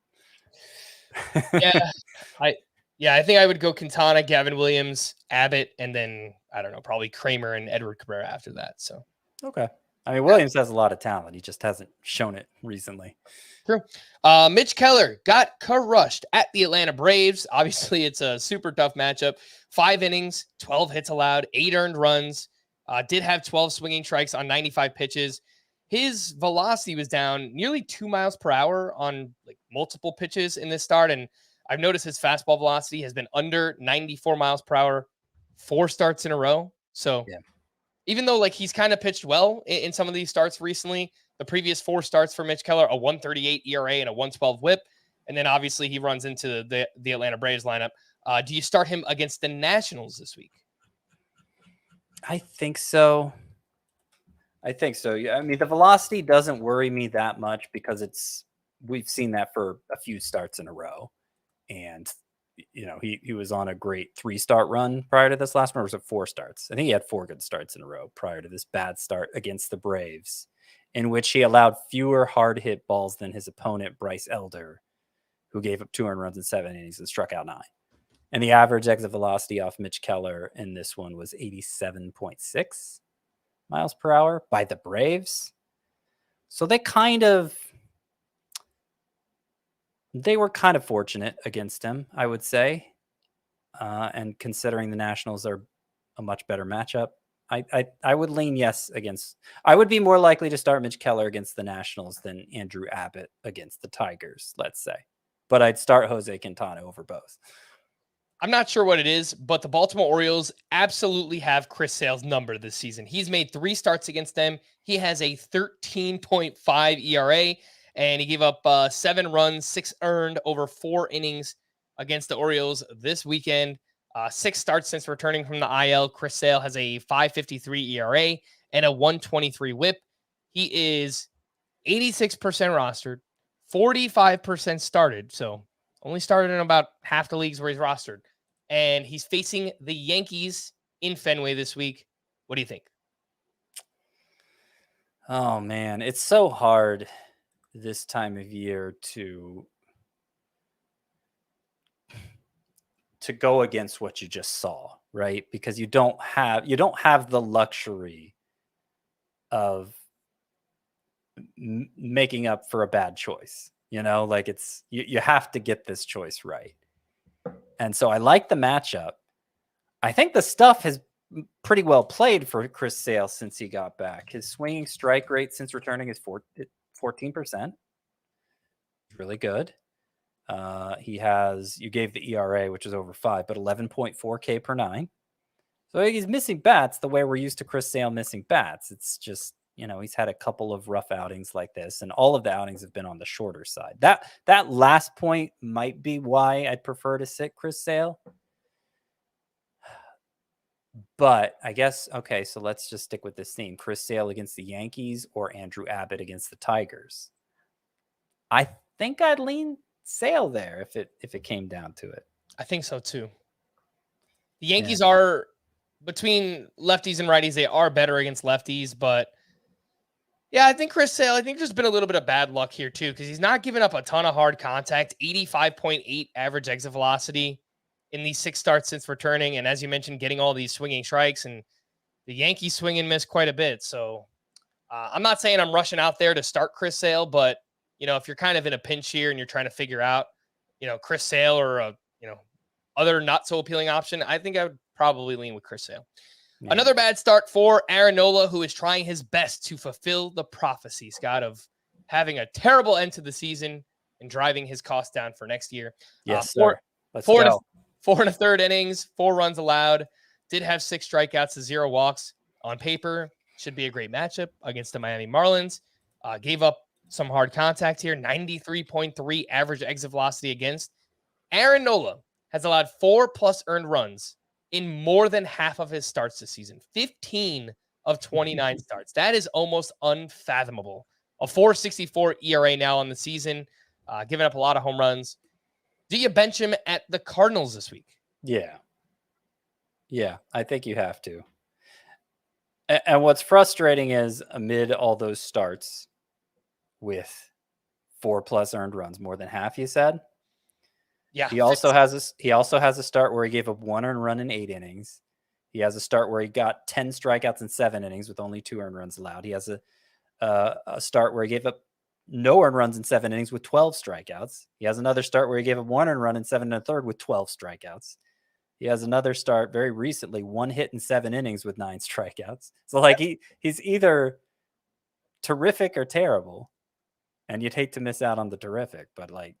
I think I would go Quintana, Gavin Williams, Abbott, and then I don't know, probably Kramer and Edward Cabrera after that. So okay. I mean, Williams has a lot of talent. He just hasn't shown it recently. True. Mitch Keller got crushed at the Atlanta Braves. Obviously, it's a super tough matchup. 5 innings, 12 hits allowed, 8 earned runs. Did have 12 swinging strikes on 95 pitches. His velocity was down nearly 2 miles per hour on like multiple pitches in this start. And I've noticed his fastball velocity has been under 94 miles per hour 4 starts in a row. So even though like he's kind of pitched well in some of these starts recently, the previous 4 starts for Mitch Keller, a 1.38 ERA and a 1.12 WHIP. And then obviously he runs into the Atlanta Braves lineup. Do you start him against the Nationals this week? I think so. Yeah. I mean, the velocity doesn't worry me that much because we've seen that for a few starts in a row. And, he was on a great 3-start run prior to this last one. Or was it 4 starts? I think he had 4 good starts in a row prior to this bad start against the Braves, in which he allowed fewer hard hit balls than his opponent, Bryce Elder, who gave up 2 earned runs in 7 innings and struck out 9. And the average exit velocity off Mitch Keller in this one was 87.6 miles per hour by the Braves. So they were kind of fortunate against him, I would say. And considering the Nationals are a much better matchup, I would lean yes against. I would be more likely to start Mitch Keller against the Nationals than Andrew Abbott against the Tigers, let's say. But I'd start Jose Quintana over both. I'm not sure what it is, but the Baltimore Orioles absolutely have Chris Sale's number this season. He's made 3 starts against them. He has a 13.5 ERA, and he gave up 7 runs, 6 earned over 4 innings against the Orioles this weekend. 6 starts since returning from the IL. Chris Sale has a 5.53 ERA and a 1.23 WHIP. He is 86% rostered, 45% started. So only started in about half the leagues where he's rostered. And he's facing the Yankees in Fenway this week. What do you think? Oh, man. It's so hard this time of year to go against what you just saw, right? Because you don't have the luxury of making up for a bad choice. Like you have to get this choice right. And so I like the matchup. I think the stuff has pretty well played for Chris Sale since he got back. His swinging strike rate since returning is 14%. Really good. You gave the ERA, which is over 5, but 11.4 K per 9. So he's missing bats the way we're used to Chris Sale missing bats. It's just, he's had a couple of rough outings like this, and all of the outings have been on the shorter side. That last point might be why I'd prefer to sit Chris Sale. But I guess, okay, so let's just stick with this theme. Chris Sale against the Yankees or Andrew Abbott against the Tigers. I think I'd lean Sale there if it came down to it. I think so too. The Yankees are, between lefties and righties, they are better against lefties, but yeah, I think Chris Sale, there's been a little bit of bad luck here too, because he's not giving up a ton of hard contact, 85.8 average exit velocity in these 6 starts since returning. And as you mentioned, getting all these swinging strikes, and the Yankees swing and miss quite a bit. So I'm not saying I'm rushing out there to start Chris Sale, but if you're kind of in a pinch here and you're trying to figure out, Chris Sale or a, other not so appealing option, I think I would probably lean with Chris Sale. Yeah. Another bad start for Aaron Nola, who is trying his best to fulfill the prophecy, Scott, of having a terrible end to the season and driving his cost down for next year. Yes, sir. Let's go. 4 1/3 innings, 4 runs allowed, did have 6 strikeouts to 0 walks. On paper, should be a great matchup against the Miami Marlins. Gave up some hard contact here, 93.3 average exit velocity against. Aaron Nola has allowed 4+ earned runs in more than half of his starts this season. 15 of 29 starts. That is almost unfathomable. A 4.64 ERA now on the season, giving up a lot of home runs. Do you bench him at the Cardinals this week? Yeah, I think you have to. And what's frustrating is amid all those starts with 4+ earned runs, more than half, you said. Yeah. He also has a start where he gave up 1 earned run in 8 innings. He has a start where he got 10 strikeouts in 7 innings with only 2 earned runs allowed. He has a start where he gave up no earned runs in 7 innings with 12 strikeouts. He has another start where he gave up 1 earned run in 7 1/3 with 12 strikeouts. He has another start very recently, 1 hit in 7 innings with 9 strikeouts. So like he's either terrific or terrible, and you'd hate to miss out on the terrific, but like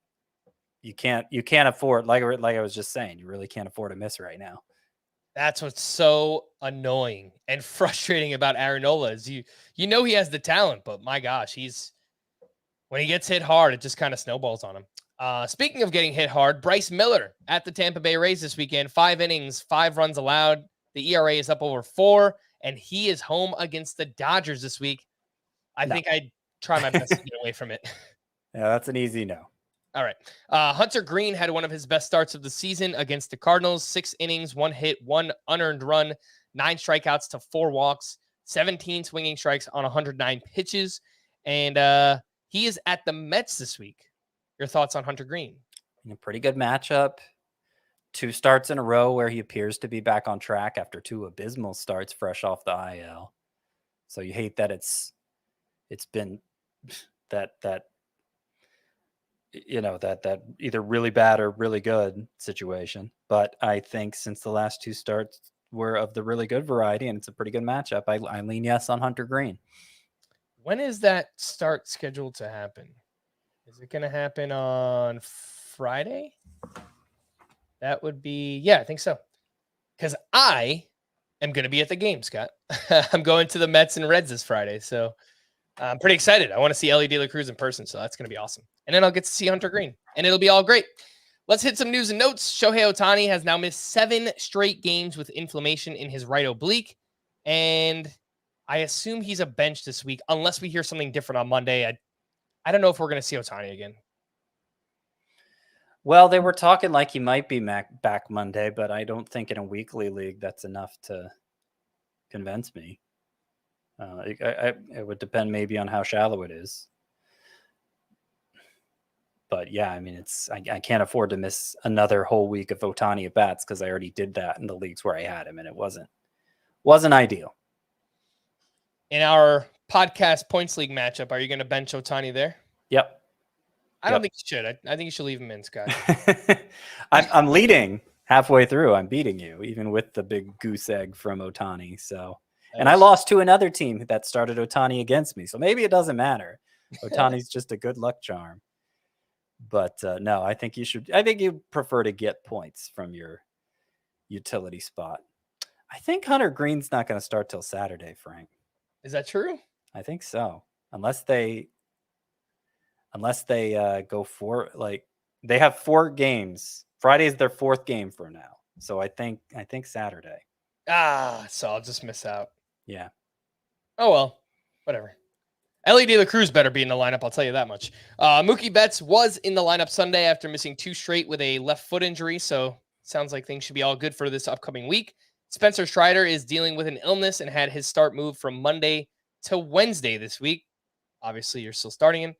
you can't afford, like I was just saying, you really can't afford to miss right now. That's what's so annoying and frustrating about Aaron Nola is you know he has the talent, but my gosh, when he gets hit hard, it just kind of snowballs on him. Speaking of getting hit hard, Bryce Miller at the Tampa Bay Rays this weekend, 5 innings, 5 runs allowed. The ERA is up over 4, and he is home against the Dodgers this week. I think I'd try my best to get away from it. Yeah, that's an easy no. All right. Hunter Green had one of his best starts of the season against the Cardinals. 6 innings, 1 hit, 1 unearned run, 9 strikeouts to 4 walks, 17 swinging strikes on 109 pitches. And he is at the Mets this week. Your thoughts on Hunter Green? A pretty good matchup. 2 starts in a row where he appears to be back on track after 2 abysmal starts fresh off the IL. So you hate that it's been that either really bad or really good situation. But I think since the last 2 starts were of the really good variety and it's a pretty good matchup, I lean yes on Hunter Green. When is that start scheduled to happen? Is it going to happen on Friday? That would be, I think so. Because I am going to be at the game, Scott. I'm going to the Mets and Reds this Friday. So I'm pretty excited. I want to see Ellie De La Cruz in person. So that's going to be awesome. And then I'll get to see Hunter Green. And it'll be all great. Let's hit some news and notes. Shohei Ohtani has now missed 7 straight games with inflammation in his right oblique. And I assume he's a bench this week, unless we hear something different on Monday. I don't know if we're going to see Ohtani again. Well, they were talking like he might be back Monday, but I don't think in a weekly league that's enough to convince me. It would depend maybe on how shallow it is. But yeah, I mean, I can't afford to miss another whole week of Ohtani at bats because I already did that in the leagues where I had him, and it wasn't ideal. In our podcast points league matchup, are you going to bench Ohtani there? Yep. I don't think you should. I think you should leave him in, Scott. I'm leading halfway through. I'm beating you, even with the big goose egg from Ohtani. So, and I lost to another team that started Ohtani against me. So maybe it doesn't matter. Ohtani's just a good luck charm. But no, I think you prefer to get points from your utility spot. I think Hunter Green's not going to start till Saturday, Frank. Is that true? I think so. Unless they go for, like, they have 4 games. Friday is their 4th game for now. So I think Saturday. So I'll just miss out. Yeah. Oh, well, whatever. Ellie De La Cruz better be in the lineup, I'll tell you that much. Mookie Betts was in the lineup Sunday after missing 2 straight with a left foot injury, so sounds like things should be all good for this upcoming week. Spencer Strider is dealing with an illness and had his start moved from Monday to Wednesday this week. Obviously, you're still starting him.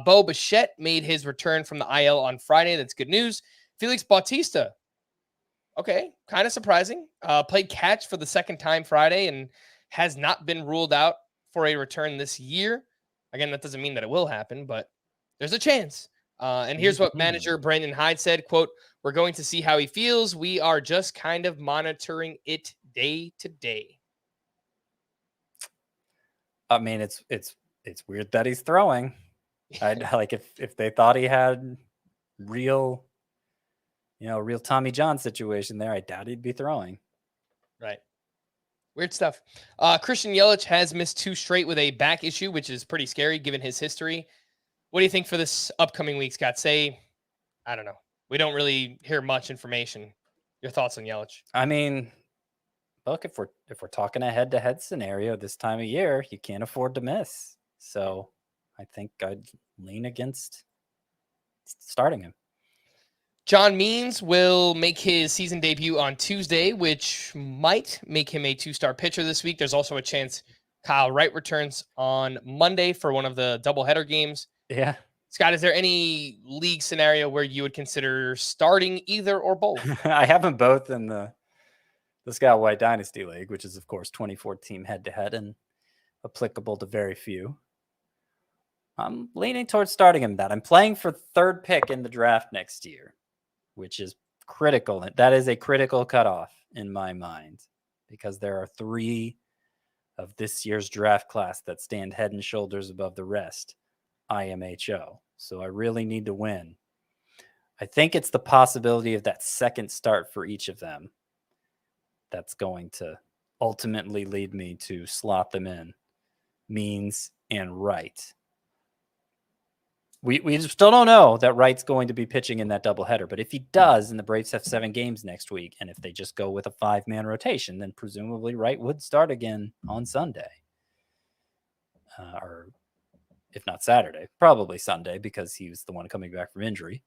Bo Bichette made his return from the IL on Friday. That's good news. Felix Bautista, okay, kind of surprising. Played catch for the 2nd time Friday and has not been ruled out for a return this year. Again, that doesn't mean that it will happen, but there's a chance. And here's what manager Brandon Hyde said, quote, "We're going to see how he feels. We are just kind of monitoring it day to day." I mean, it's weird that he's throwing. I'd like if they thought he had real Tommy John situation there, I doubt he'd be throwing. Right. Weird stuff. Christian Yelich has missed 2 straight with a back issue, which is pretty scary given his history. What do you think for this upcoming week, Scott? Say, I don't know. We don't really hear much information. Your thoughts on Yelich? I mean, look, if we're talking a head-to-head scenario this time of year, you can't afford to miss. So I think I'd lean against starting him. John Means will make his season debut on Tuesday, which might make him a 2-star pitcher this week. There's also a chance Kyle Wright returns on Monday for one of the doubleheader games. Yeah. Scott, is there any league scenario where you would consider starting either or both? I have them both in the Scott White Dynasty League, which is, of course, 24-team head-to-head and applicable to very few. I'm leaning towards starting him that. I'm playing for third pick in the draft next year, which is critical. That is a critical cutoff in my mind because there are 3 of this year's draft class that stand head and shoulders above the rest, IMHO. So I really need to win. I think it's the possibility of that second start for each of them that's going to ultimately lead me to slot them in. Means and Wright. We still don't know that Wright's going to be pitching in that doubleheader, but if he does, and the Braves have 7 games next week, and if they just go with a 5-man rotation, then presumably Wright would start again on Sunday. Or if not Saturday, probably Sunday because he was the one coming back from injury.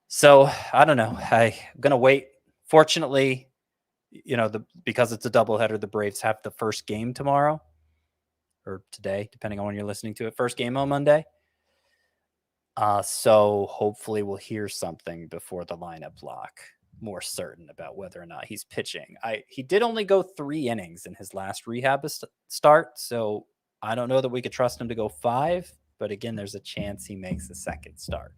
So I don't know. I'm going to wait. Fortunately, because it's a doubleheader, the Braves have the first game tomorrow or today, depending on when you're listening to it. First game on Monday. So hopefully we'll hear something before the lineup lock, more certain about whether or not he's pitching. He did only go 3 innings in his last rehab start, so I don't know that we could trust him to go 5, but again, there's a chance he makes the second start.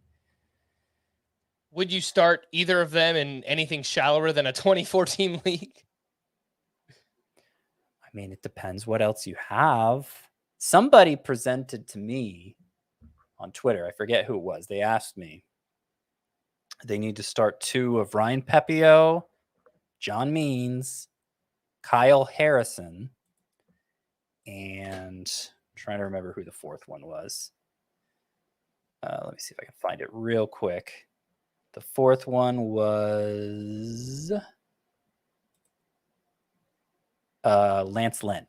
Would you start either of them in anything shallower than a 24-team league? I mean, it depends what else you have. Somebody presented to me on Twitter, I forget who it was. They asked me, they need to start 2 of Ryan Pepio, John Means, Kyle Harrison, and I'm trying to remember who the 4th one was. Let me see if I can find it real quick. The 4th one was Lance Lynn.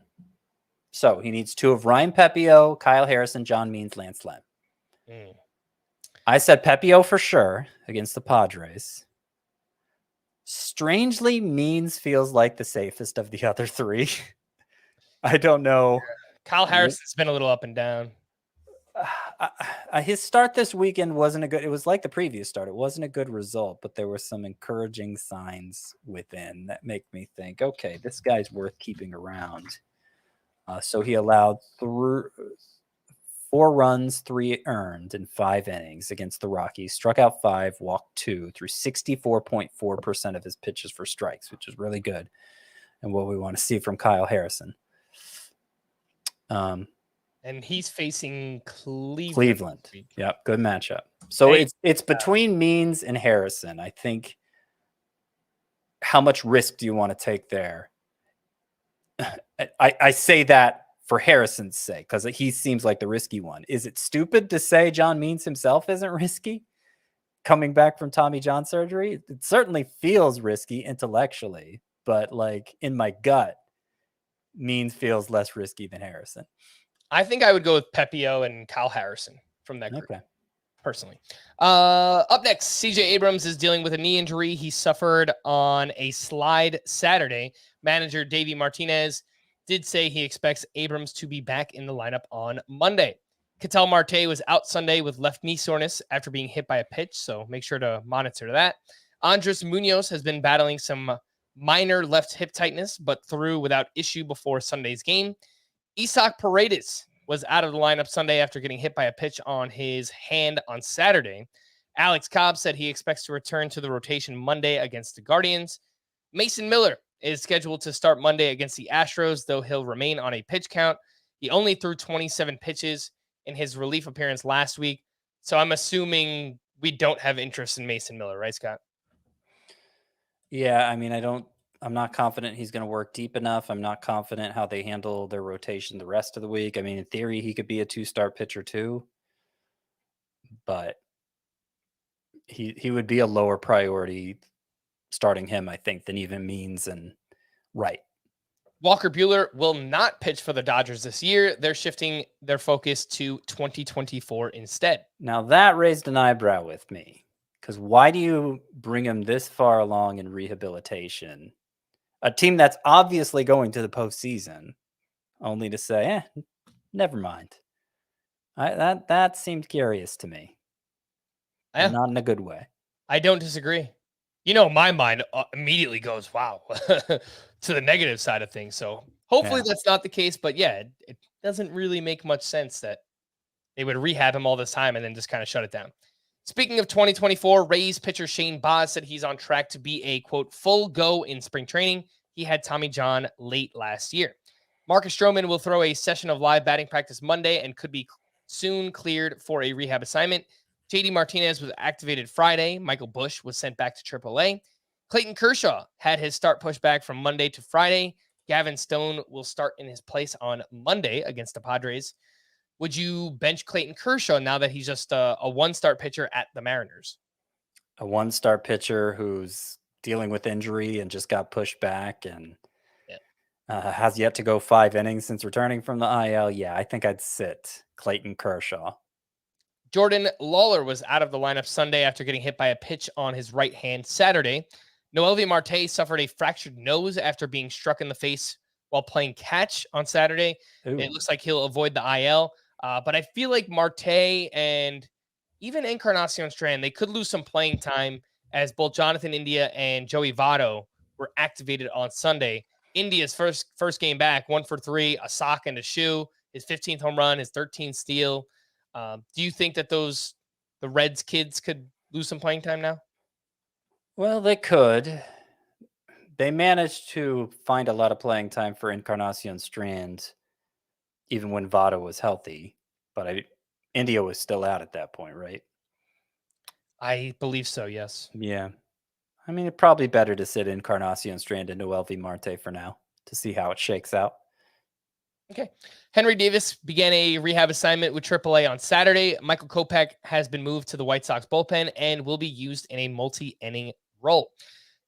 So he needs 2 of Ryan Pepio, Kyle Harrison, John Means, Lance Lynn. I said Pepio for sure against the Padres. Strangely, Means feels like the safest of the other 3. I don't know. Kyle Harrison's been a little up and down. His start this weekend wasn't a good. It was like the previous start. It wasn't a good result, but there were some encouraging signs within that make me think, okay, this guy's worth keeping around. So he allowed 4 runs, 3 earned in 5 innings against the Rockies, struck out 5, walked 2 through 64.4% of his pitches for strikes, which is really good. And what we want to see from Kyle Harrison. And he's facing Cleveland. Cleveland. Yep. Good matchup. So it's between Means and Harrison. I think how much risk do you want to take there? I say that for Harrison's sake, because he seems like the risky one. Is it stupid to say John Means himself isn't risky coming back from Tommy John surgery? It certainly feels risky intellectually, but like in my gut, Means feels less risky than Harrison. I think I would go with Pepio and Kyle Harrison from that group, personally. Up next, CJ Abrams is dealing with a knee injury he suffered on a slide Saturday. Manager Davey Martinez did say he expects Abrams to be back in the lineup on Monday. Ketel Marte was out Sunday with left knee soreness after being hit by a pitch, so make sure to monitor that. Andres Munoz has been battling some minor left hip tightness, but threw without issue before Sunday's game. Isaac Paredes was out of the lineup Sunday after getting hit by a pitch on his hand on Saturday. Alex Cobb said he expects to return to the rotation Monday against the Guardians. Mason Miller is scheduled to start Monday against the Astros, though he'll remain on a pitch count. He only threw 27 pitches in his relief appearance last week, so I'm assuming we don't have interest in Mason Miller, right, Scott? Yeah, I mean, I'm not confident he's going to work deep enough. I'm not confident how they handle their rotation the rest of the week. I mean, in theory, he could be a 2-star pitcher too, but he would be a lower priority starting him, I think, than even Means and Wright. Walker Buehler will not pitch for the Dodgers this year. They're shifting their focus to 2024 instead. Now that raised an eyebrow with me Because why do you bring him this far along in rehabilitation? A team that's obviously going to the postseason, only to say, never mind. That seemed curious to me. Yeah. Not in a good way. I don't disagree. My mind immediately goes, wow, to the negative side of things. So hopefully that's not the case. But yeah, it doesn't really make much sense that they would rehab him all this time and then just kind of shut it down. Speaking of 2024, Rays pitcher Shane Baz said he's on track to be a, quote, full go in spring training. He had Tommy John late last year. Marcus Stroman will throw a session of live batting practice Monday and could be soon cleared for a rehab assignment. JD Martinez was activated Friday. Michael Busch was sent back to AAA. Clayton Kershaw had his start pushed back from Monday to Friday. Gavin Stone will start in his place on Monday against the Padres. Would you bench Clayton Kershaw now that he's just a one-start pitcher at the Mariners? A one-star pitcher who's dealing with injury and just got pushed back and has yet to go 5 innings since returning from the IL. Yeah, I think I'd sit Clayton Kershaw. Jordan Lawler was out of the lineup Sunday after getting hit by a pitch on his right hand Saturday. Noelvi Marte suffered a fractured nose after being struck in the face while playing catch on Saturday. Ooh. It looks like he'll avoid the IL. But I feel like Marte and even Encarnacion Strand, they could lose some playing time as both Jonathan India and Joey Votto were activated on Sunday. India's first game back, 1 for 3, a sock and a shoe, his 15th home run, his 13th steal. Do you think that the Reds kids could lose some playing time now? Well, they could. They managed to find a lot of playing time for Encarnacion Strand, even when Votto was healthy. But India was still out at that point, right? I believe so, yes. Yeah. I mean, it's probably better to sit Encarnacion Strand and Noelvi Marte for now to see how it shakes out. Okay. Henry Davis began a rehab assignment with AAA on Saturday. Michael Kopech has been moved to the White Sox bullpen and will be used in a multi-inning role.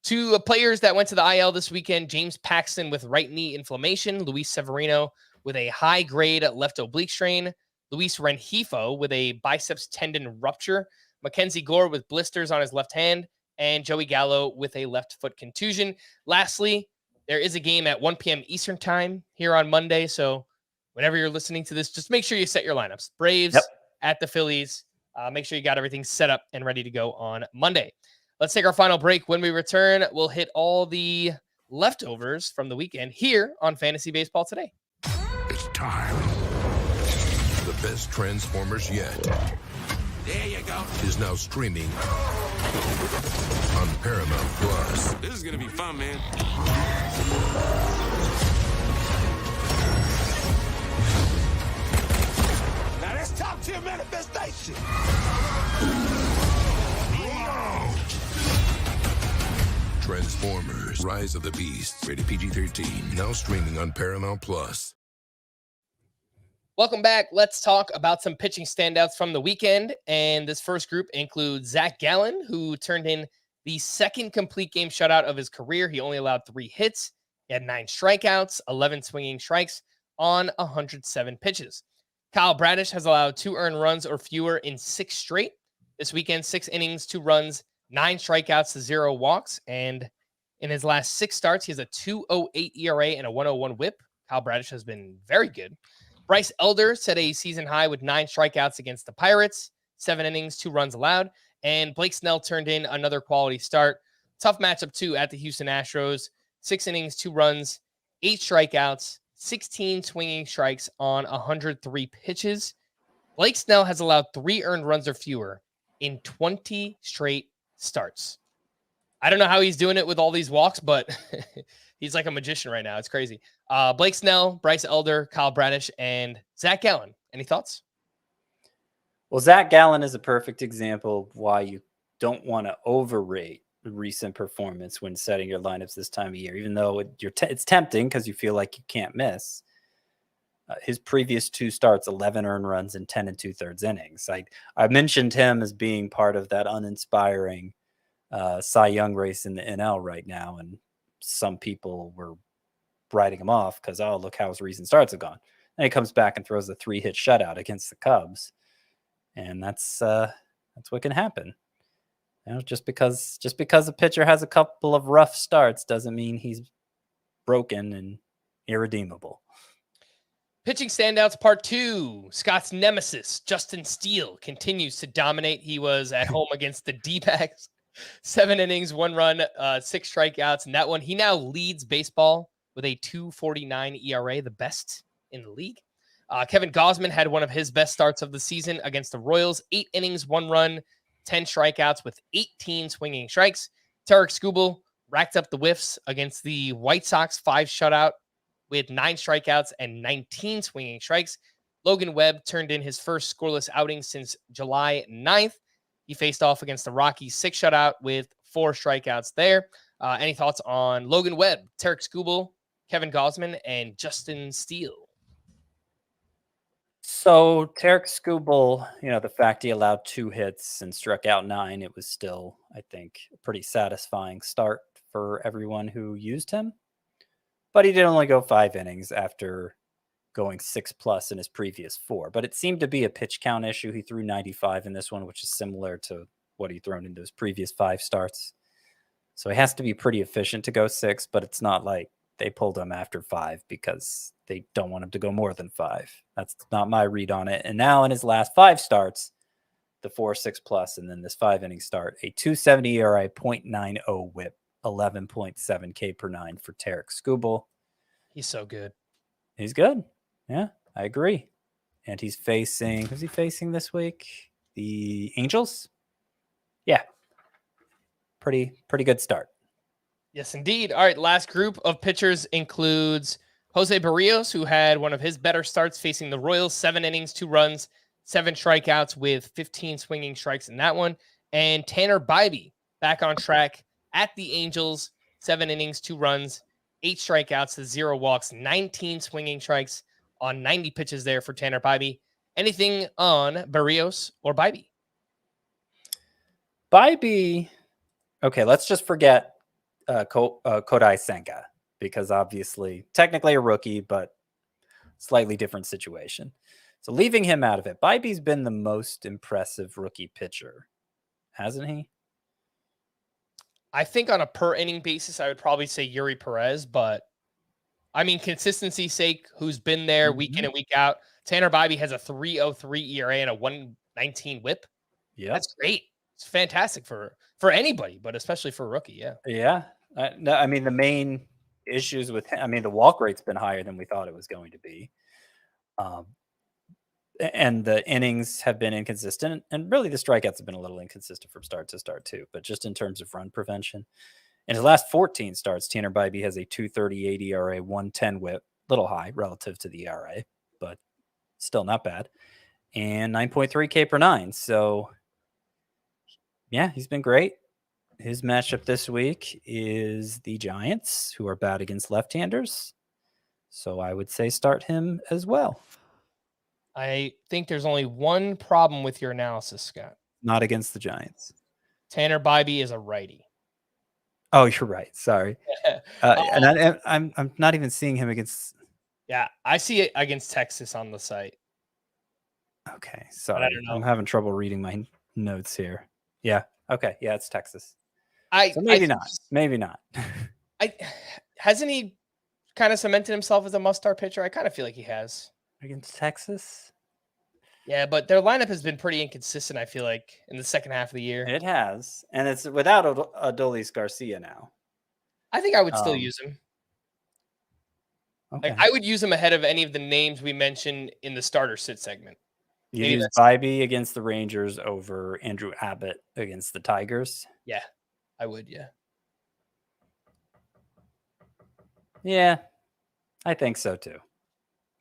Two players that went to the IL this weekend, James Paxton with right knee inflammation, Luis Severino with a high-grade left oblique strain, Luis Rengifo with a biceps tendon rupture, Mackenzie Gore with blisters on his left hand, and Joey Gallo with a left foot contusion. Lastly, there is a game at 1 p.m. Eastern time here on Monday. So whenever you're listening to this, just make sure you set your lineups. Braves at the Phillies. Make sure you got everything set up and ready to go on Monday. Let's take our final break. When we return, we'll hit all the leftovers from the weekend here on Fantasy Baseball Today. It's time. The best Transformers yet. There you go. Is now streaming on Paramount Plus. This is gonna be fun, man. Now let's talk to your manifestation. Transformers: Rise of the Beasts. Rated PG-13. Now streaming on Paramount Plus. Welcome back. Let's talk about some pitching standouts from the weekend. And this first group includes Zach Gallen, who turned in the second complete game shutout of his career. He only allowed 3 hits. He had 9 strikeouts, 11 swinging strikes on 107 pitches. Kyle Bradish has allowed 2 earned runs or fewer in 6 straight. This weekend, 6 innings, 2 runs, 9 strikeouts to 0 walks. And in his last 6 starts, he has a 2.08 ERA and a 1.01 whip. Kyle Bradish has been very good. Bryce Elder set a season high with 9 strikeouts against the Pirates, 7 innings, 2 runs allowed. And Blake Snell turned in another quality start. Tough matchup, too, at the Houston Astros. 6 innings, 2 runs, 8 strikeouts, 16 swinging strikes on 103 pitches. Blake Snell has allowed 3 earned runs or fewer in 20 straight starts. I don't know how he's doing it with all these walks, but he's like a magician right now. It's crazy. Blake Snell, Bryce Elder, Kyle Bradish, and Zach Gallen. Any thoughts? Well, Zach Gallen is a perfect example of why you don't want to overrate recent performance when setting your lineups this time of year, even though it's tempting because you feel like you can't miss. His previous 2 starts, 11 earned runs in 10 2/3 innings. I mentioned him as being part of that uninspiring Cy Young race in the NL right now, and some people were writing him off because, oh, look how his recent starts have gone. And he comes back and throws a 3-hit shutout against the Cubs, and that's what can happen. Just because a pitcher has a couple of rough starts doesn't mean he's broken and irredeemable. Pitching standouts part 2. Scott's nemesis, Justin Steele, continues to dominate. He was at home against the D-backs. 7 innings, 1 run, 6 strikeouts. And that one, he now leads baseball with a 2.49 ERA, the best in the league. Kevin Gausman had one of his best starts of the season against the Royals. 8 innings, 1 run, 10 strikeouts with 18 swinging strikes. Tarek Skubal racked up the whiffs against the White Sox, 5 shutout with 9 strikeouts and 19 swinging strikes. Logan Webb turned in his first scoreless outing since July 9th. He faced off against the Rockies, 6 shutout with 4 strikeouts there. Any thoughts on Logan Webb, Tarek Skubal, Kevin Gausman, and Justin Steele? So Tarek Skubal, the fact he allowed 2 hits and struck out 9, it was still, I think, a pretty satisfying start for everyone who used him. But he did only go 5 innings after going 6+ in his previous 4. But it seemed to be a pitch count issue. He threw 95 in this one, which is similar to what he'd thrown into his previous 5 starts. So he has to be pretty efficient to go 6, but it's not like they pulled him after 5 because they don't want him to go more than 5. That's not my read on it. And now in his last 5 starts, the 4 6+, and then this 5 inning start, a 2.70 ERA, 0.90 WHIP, 11.7 K per 9 for Tarek Skubal. He's so good. He's good. Yeah, I agree. And he's facing, who's he facing this week? The Angels? Yeah. Pretty good start. Yes, indeed. All right, last group of pitchers includes Jose Barrios, who had one of his better starts facing the Royals, 7 innings, 2 runs, 7 strikeouts with 15 swinging strikes in that one. And Tanner Bybee back on track at the Angels, 7 innings, 2 runs, 8 strikeouts, 0 walks, 19 swinging strikes on 90 pitches there for Tanner Bybee. Anything on Barrios or Bybee? Bybee, okay, let's just forget Kodai Senga, because obviously technically a rookie, but slightly different situation. So leaving him out of it, Bybee's been the most impressive rookie pitcher, hasn't he? I think on a per inning basis, I would probably say Yuri Perez, but I mean, consistency's sake, who's been there week in and week out. Tanner Bybee has a 3.03 ERA and a 1.19 WHIP. Yeah, that's great. It's fantastic for anybody, but especially for a rookie. Yeah. Yeah. No, I mean, the main issues with him, I mean, the walk rate's been higher than we thought it was going to be. And the innings have been inconsistent, and really the strikeouts have been a little inconsistent from start to start too, but just in terms of run prevention. In his last 14 starts, Tanner Bybee has a 2.38 ERA, 1.10 WHIP, little high relative to the ERA, but still not bad, and 9.3 K per 9. So yeah, he's been great. His matchup this week is the Giants, who are bad against left-handers. So I would say start him as well. I think there's only one problem with your analysis, Scott. Not against the Giants. Tanner Bybee is a righty. Oh, you're right. Sorry. And I'm not even seeing him against. Yeah, I see it against Texas on the site. Okay, sorry. I'm having trouble reading my notes here. Yeah. Okay. Yeah, it's Texas. So maybe not. Hasn't he kind of cemented himself as a must-start pitcher? I kind of feel like he has. Against Texas? Yeah, but their lineup has been pretty inconsistent, I feel like, in the second half of the year. It has. And it's without Adolis Garcia now. I think I would still use him. Okay. Like, I would use him ahead of any of the names we mentioned in the starter sit segment. You use Bybee against the Rangers over Andrew Abbott against the Tigers? Yeah, I would, yeah. Yeah, I think so too.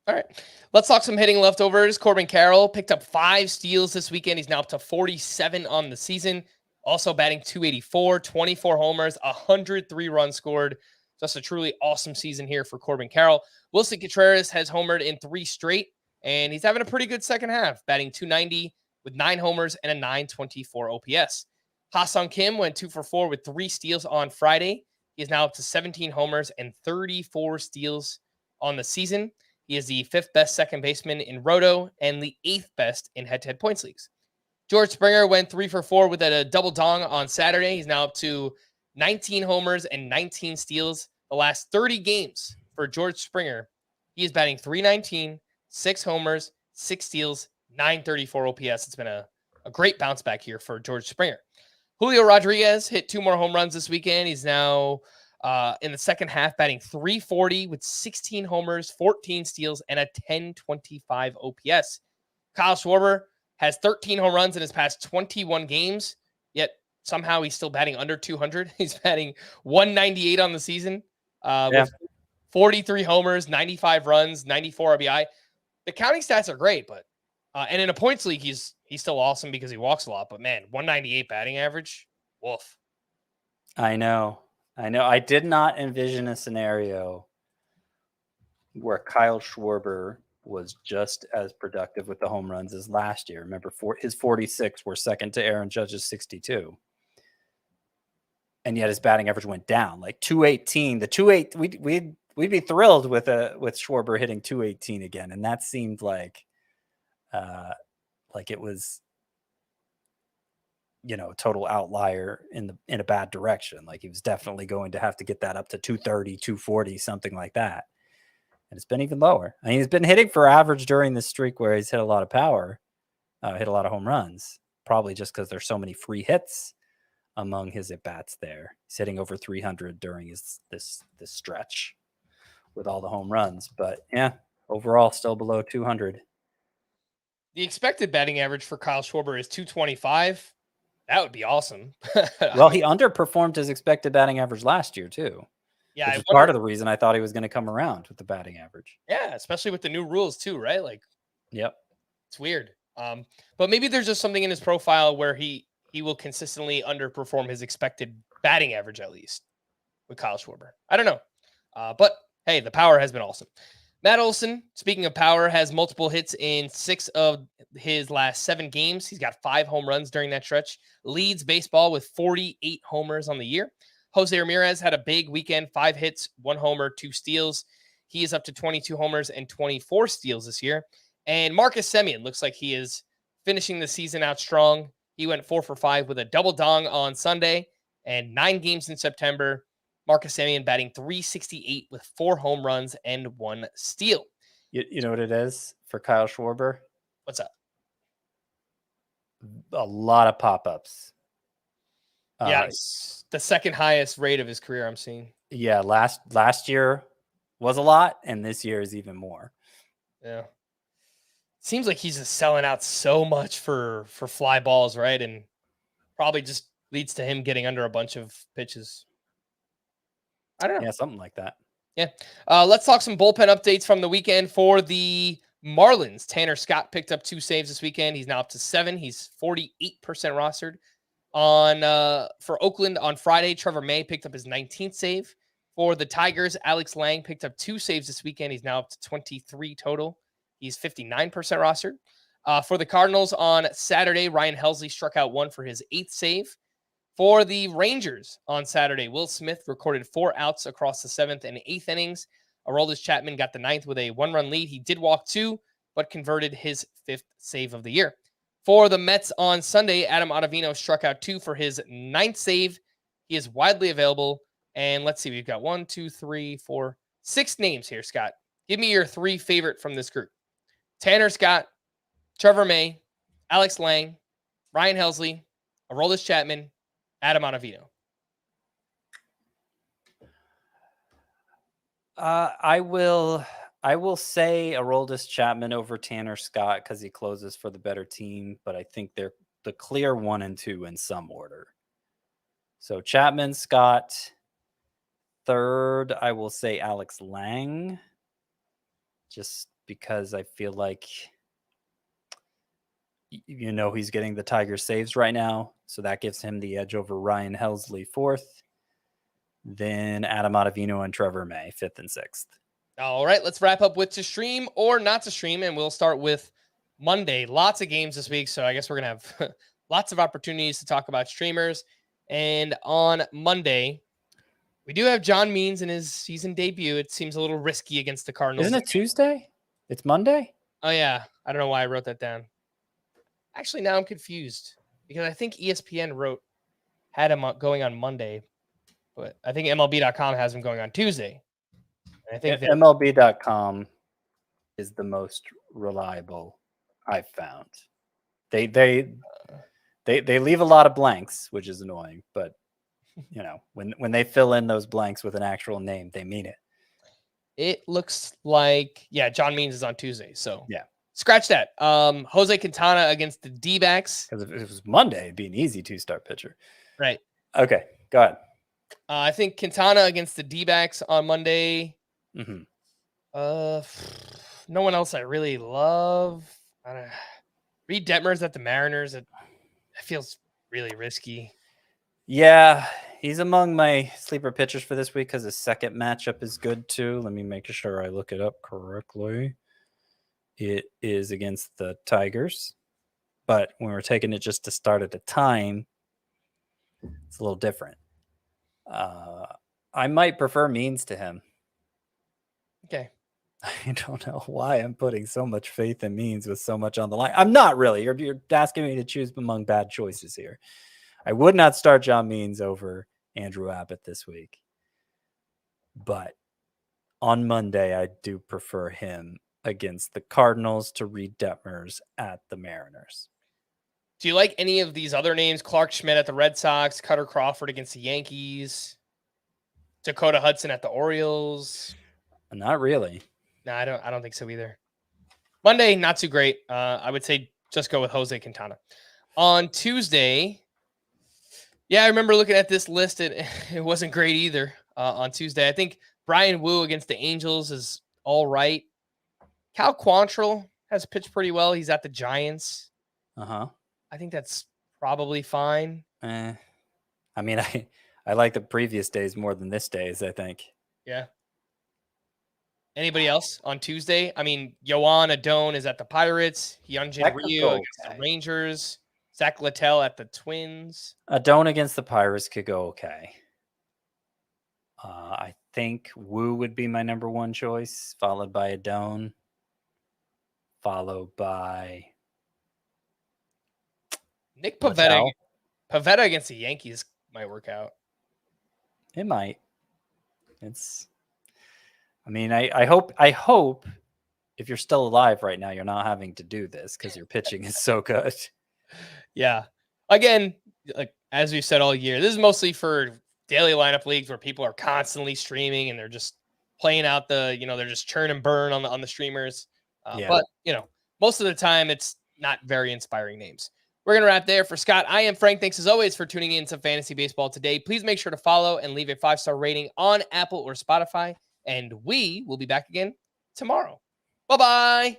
All right, let's talk some hitting leftovers. Corbin Carroll picked up 5 steals this weekend. He's now up to 47 on the season. Also batting .284, 24 homers, 103 runs scored. Just a truly awesome season here for Corbin Carroll. Wilson Contreras has homered in 3 straight, and he's having a pretty good second half, batting .290 with 9 homers and a .924 OPS. Ha-Seong Kim went 2 for 4 with 3 steals on Friday. He is now up to 17 homers and 34 steals on the season. He is the 5th best second baseman in Roto and the 8th best in head-to-head points leagues. George Springer went 3 for 4 with a double dong on Saturday. He's now up to 19 homers and 19 steals. The last 30 games for George Springer, he is batting .319, 6 homers, 6 steals, .934 OPS. It's been a great bounce back here for George Springer. Julio Rodriguez hit 2 more home runs this weekend. He's now in the second half batting .340 with 16 homers, 14 steals, and a .1025 OPS. Kyle Schwarber has 13 home runs in his past 21 games, yet somehow he's still batting under 200. He's batting .198 on the season with 43 homers, 95 runs, 94 RBI. The counting stats are great, but and in a points league, he's still awesome because he walks a lot. But man, 198 batting average, woof. I know. I did not envision a scenario where Kyle Schwarber was just as productive with the home runs as last year. Remember, his 46 were second to Aaron Judge's 62. And yet his batting average went down, like 218. The 28, we'd be thrilled with Schwarber hitting 218 again. And that seemed like it was, a total outlier in a bad direction. Like he was definitely going to have to get that up to 230, 240, something like that. And it's been even lower. I mean, he's been hitting for average during this streak where he's hit a lot of power, hit a lot of home runs, probably just because there's so many free hits among his at-bats there. He's hitting over 300 during this stretch with all the home runs. But yeah, overall still below 200. The expected batting average for Kyle Schwarber is 225. That would be awesome. Well, he underperformed his expected batting average last year too. Yeah, which is part of the reason I thought he was going to come around with the batting average. Yeah, especially with the new rules too, right? Like, yep, it's weird. But maybe there's just something in his profile where he will consistently underperform his expected batting average, at least with Kyle Schwarber. I don't know. But hey, the power has been awesome. Matt Olson, speaking of power, has multiple hits in 6 of his last 7 games. He's got 5 home runs during that stretch. Leads baseball with 48 homers on the year. Jose Ramirez had a big weekend, 5 hits, 1 homer, 2 steals. He is up to 22 homers and 24 steals this year. And Marcus Semien looks like he is finishing the season out strong. He went 4 for 5 with a double dong on Sunday and 9 games in September. Marcus Semien batting .368 with 4 home runs and 1 steal. You know what it is for Kyle Schwarber? What's up? A lot of pop-ups. Yeah, the second highest rate of his career I'm seeing. Yeah, last year was a lot, and this year is even more. Yeah. Seems like he's just selling out so much for fly balls, right? And probably just leads to him getting under a bunch of pitches. I don't know. Yeah, something like that. Yeah. Let's talk some bullpen updates from the weekend for the Marlins. Tanner Scott picked up 2 saves this weekend. He's now up to 7. He's 48% rostered. For Oakland on Friday, Trevor May picked up his 19th save. For the Tigers, Alex Lang picked up 2 saves this weekend. He's now up to 23 total. He's 59% rostered. For the Cardinals on Saturday, Ryan Helsley struck out 1 for his 8th save. For the Rangers on Saturday, Will Smith recorded 4 outs across the 7th and 8th innings. Aroldis Chapman got the 9th with a 1-run lead. He did walk 2, but converted his 5th save of the year. For the Mets on Sunday, Adam Ottavino struck out 2 for his 9th save. He is widely available. And let's see, we've got 1, 2, 3, 4, 6 names here, Scott. Give me your 3 favorite from this group. Tanner Scott, Trevor May, Alex Lang, Ryan Helsley, Aroldis Chapman, Adam Ottavino. I will say Aroldis Chapman over Tanner Scott because he closes for the better team, but I think they're the clear 1 and 2 in some order. So Chapman, Scott. Third, I will say Alex Lang, just because I feel like he's getting the Tiger saves right now, so that gives him the edge over Ryan Helsley 4th. Then Adam Ottavino and Trevor May 5th and 6th. All right, let's wrap up with to stream or not to stream, and we'll start with Monday. Lots of games this week, so I guess we're going to have lots of opportunities to talk about streamers. And on Monday, we do have John Means in his season debut. It seems a little risky against the Cardinals. Isn't it Tuesday? It's Monday? Oh, yeah. I don't know why I wrote that down. Actually, now I'm confused because I think ESPN had him going on Monday, but I think MLB.com has him going on Tuesday. And I think that MLB.com is the most reliable I've found. They leave a lot of blanks, which is annoying, but you know, when they fill in those blanks with an actual name, they mean it. it looks like, yeah, John Means is on Tuesday. So Yeah. Scratch that. Jose Quintana against the D-backs. Because if it was Monday, it'd be an easy 2-star pitcher. Right. Okay, go ahead. I think Quintana against the D-backs on Monday. Mm-hmm. No one else I really love. Reed Detmers at the Mariners. It feels really risky. Yeah, he's among my sleeper pitchers for this week because his second matchup is good too. Let me make sure I look it up correctly. It is against the Tigers, but when we're taking it just to start at a time, it's a little different. I might prefer Means to him. Okay. I don't know why I'm putting so much faith in Means with so much on the line. I'm not really. You're asking me to choose among bad choices here. I would not start John Means over Andrew Abbott this week. But on Monday, I do prefer him against the Cardinals to Reed Detmers at the Mariners. Do you like any of these other names? Clark Schmidt at the Red Sox, Cutter Crawford against the Yankees, Dakota Hudson at the Orioles? Not really. No, I don't think so either. Monday, not too great. I would say just go with Jose Quintana. On Tuesday, yeah, I remember looking at this list. It wasn't great either on Tuesday. I think Brian Wu against the Angels is all right. Cal Quantrill has pitched pretty well. He's at the Giants. Uh-huh. I think that's probably fine. I mean, I like the previous days more than this days, I think. Yeah. Anybody else on Tuesday? I mean, Yoan Adone is at the Pirates. Hyunjin Ryu against the Rangers. Zach Littell at the Twins. Adone against the Pirates could go okay. I think Wu would be my number one choice, followed by Adone, followed by Nick Pivetta. Pivetta against the Yankees might work out. It might. I mean, I hope if you're still alive right now, you're not having to do this because your pitching is so good. Yeah. Again, like as we've said all year, this is mostly for daily lineup leagues where people are constantly streaming and they're just playing out they're just churn and burn on the streamers. But, most of the time it's not very inspiring names. We're going to wrap there. For Scott, I am Frank. Thanks as always for tuning in to Fantasy Baseball today. Please make sure to follow and leave a 5-star rating on Apple or Spotify. And we will be back again tomorrow. Bye-bye.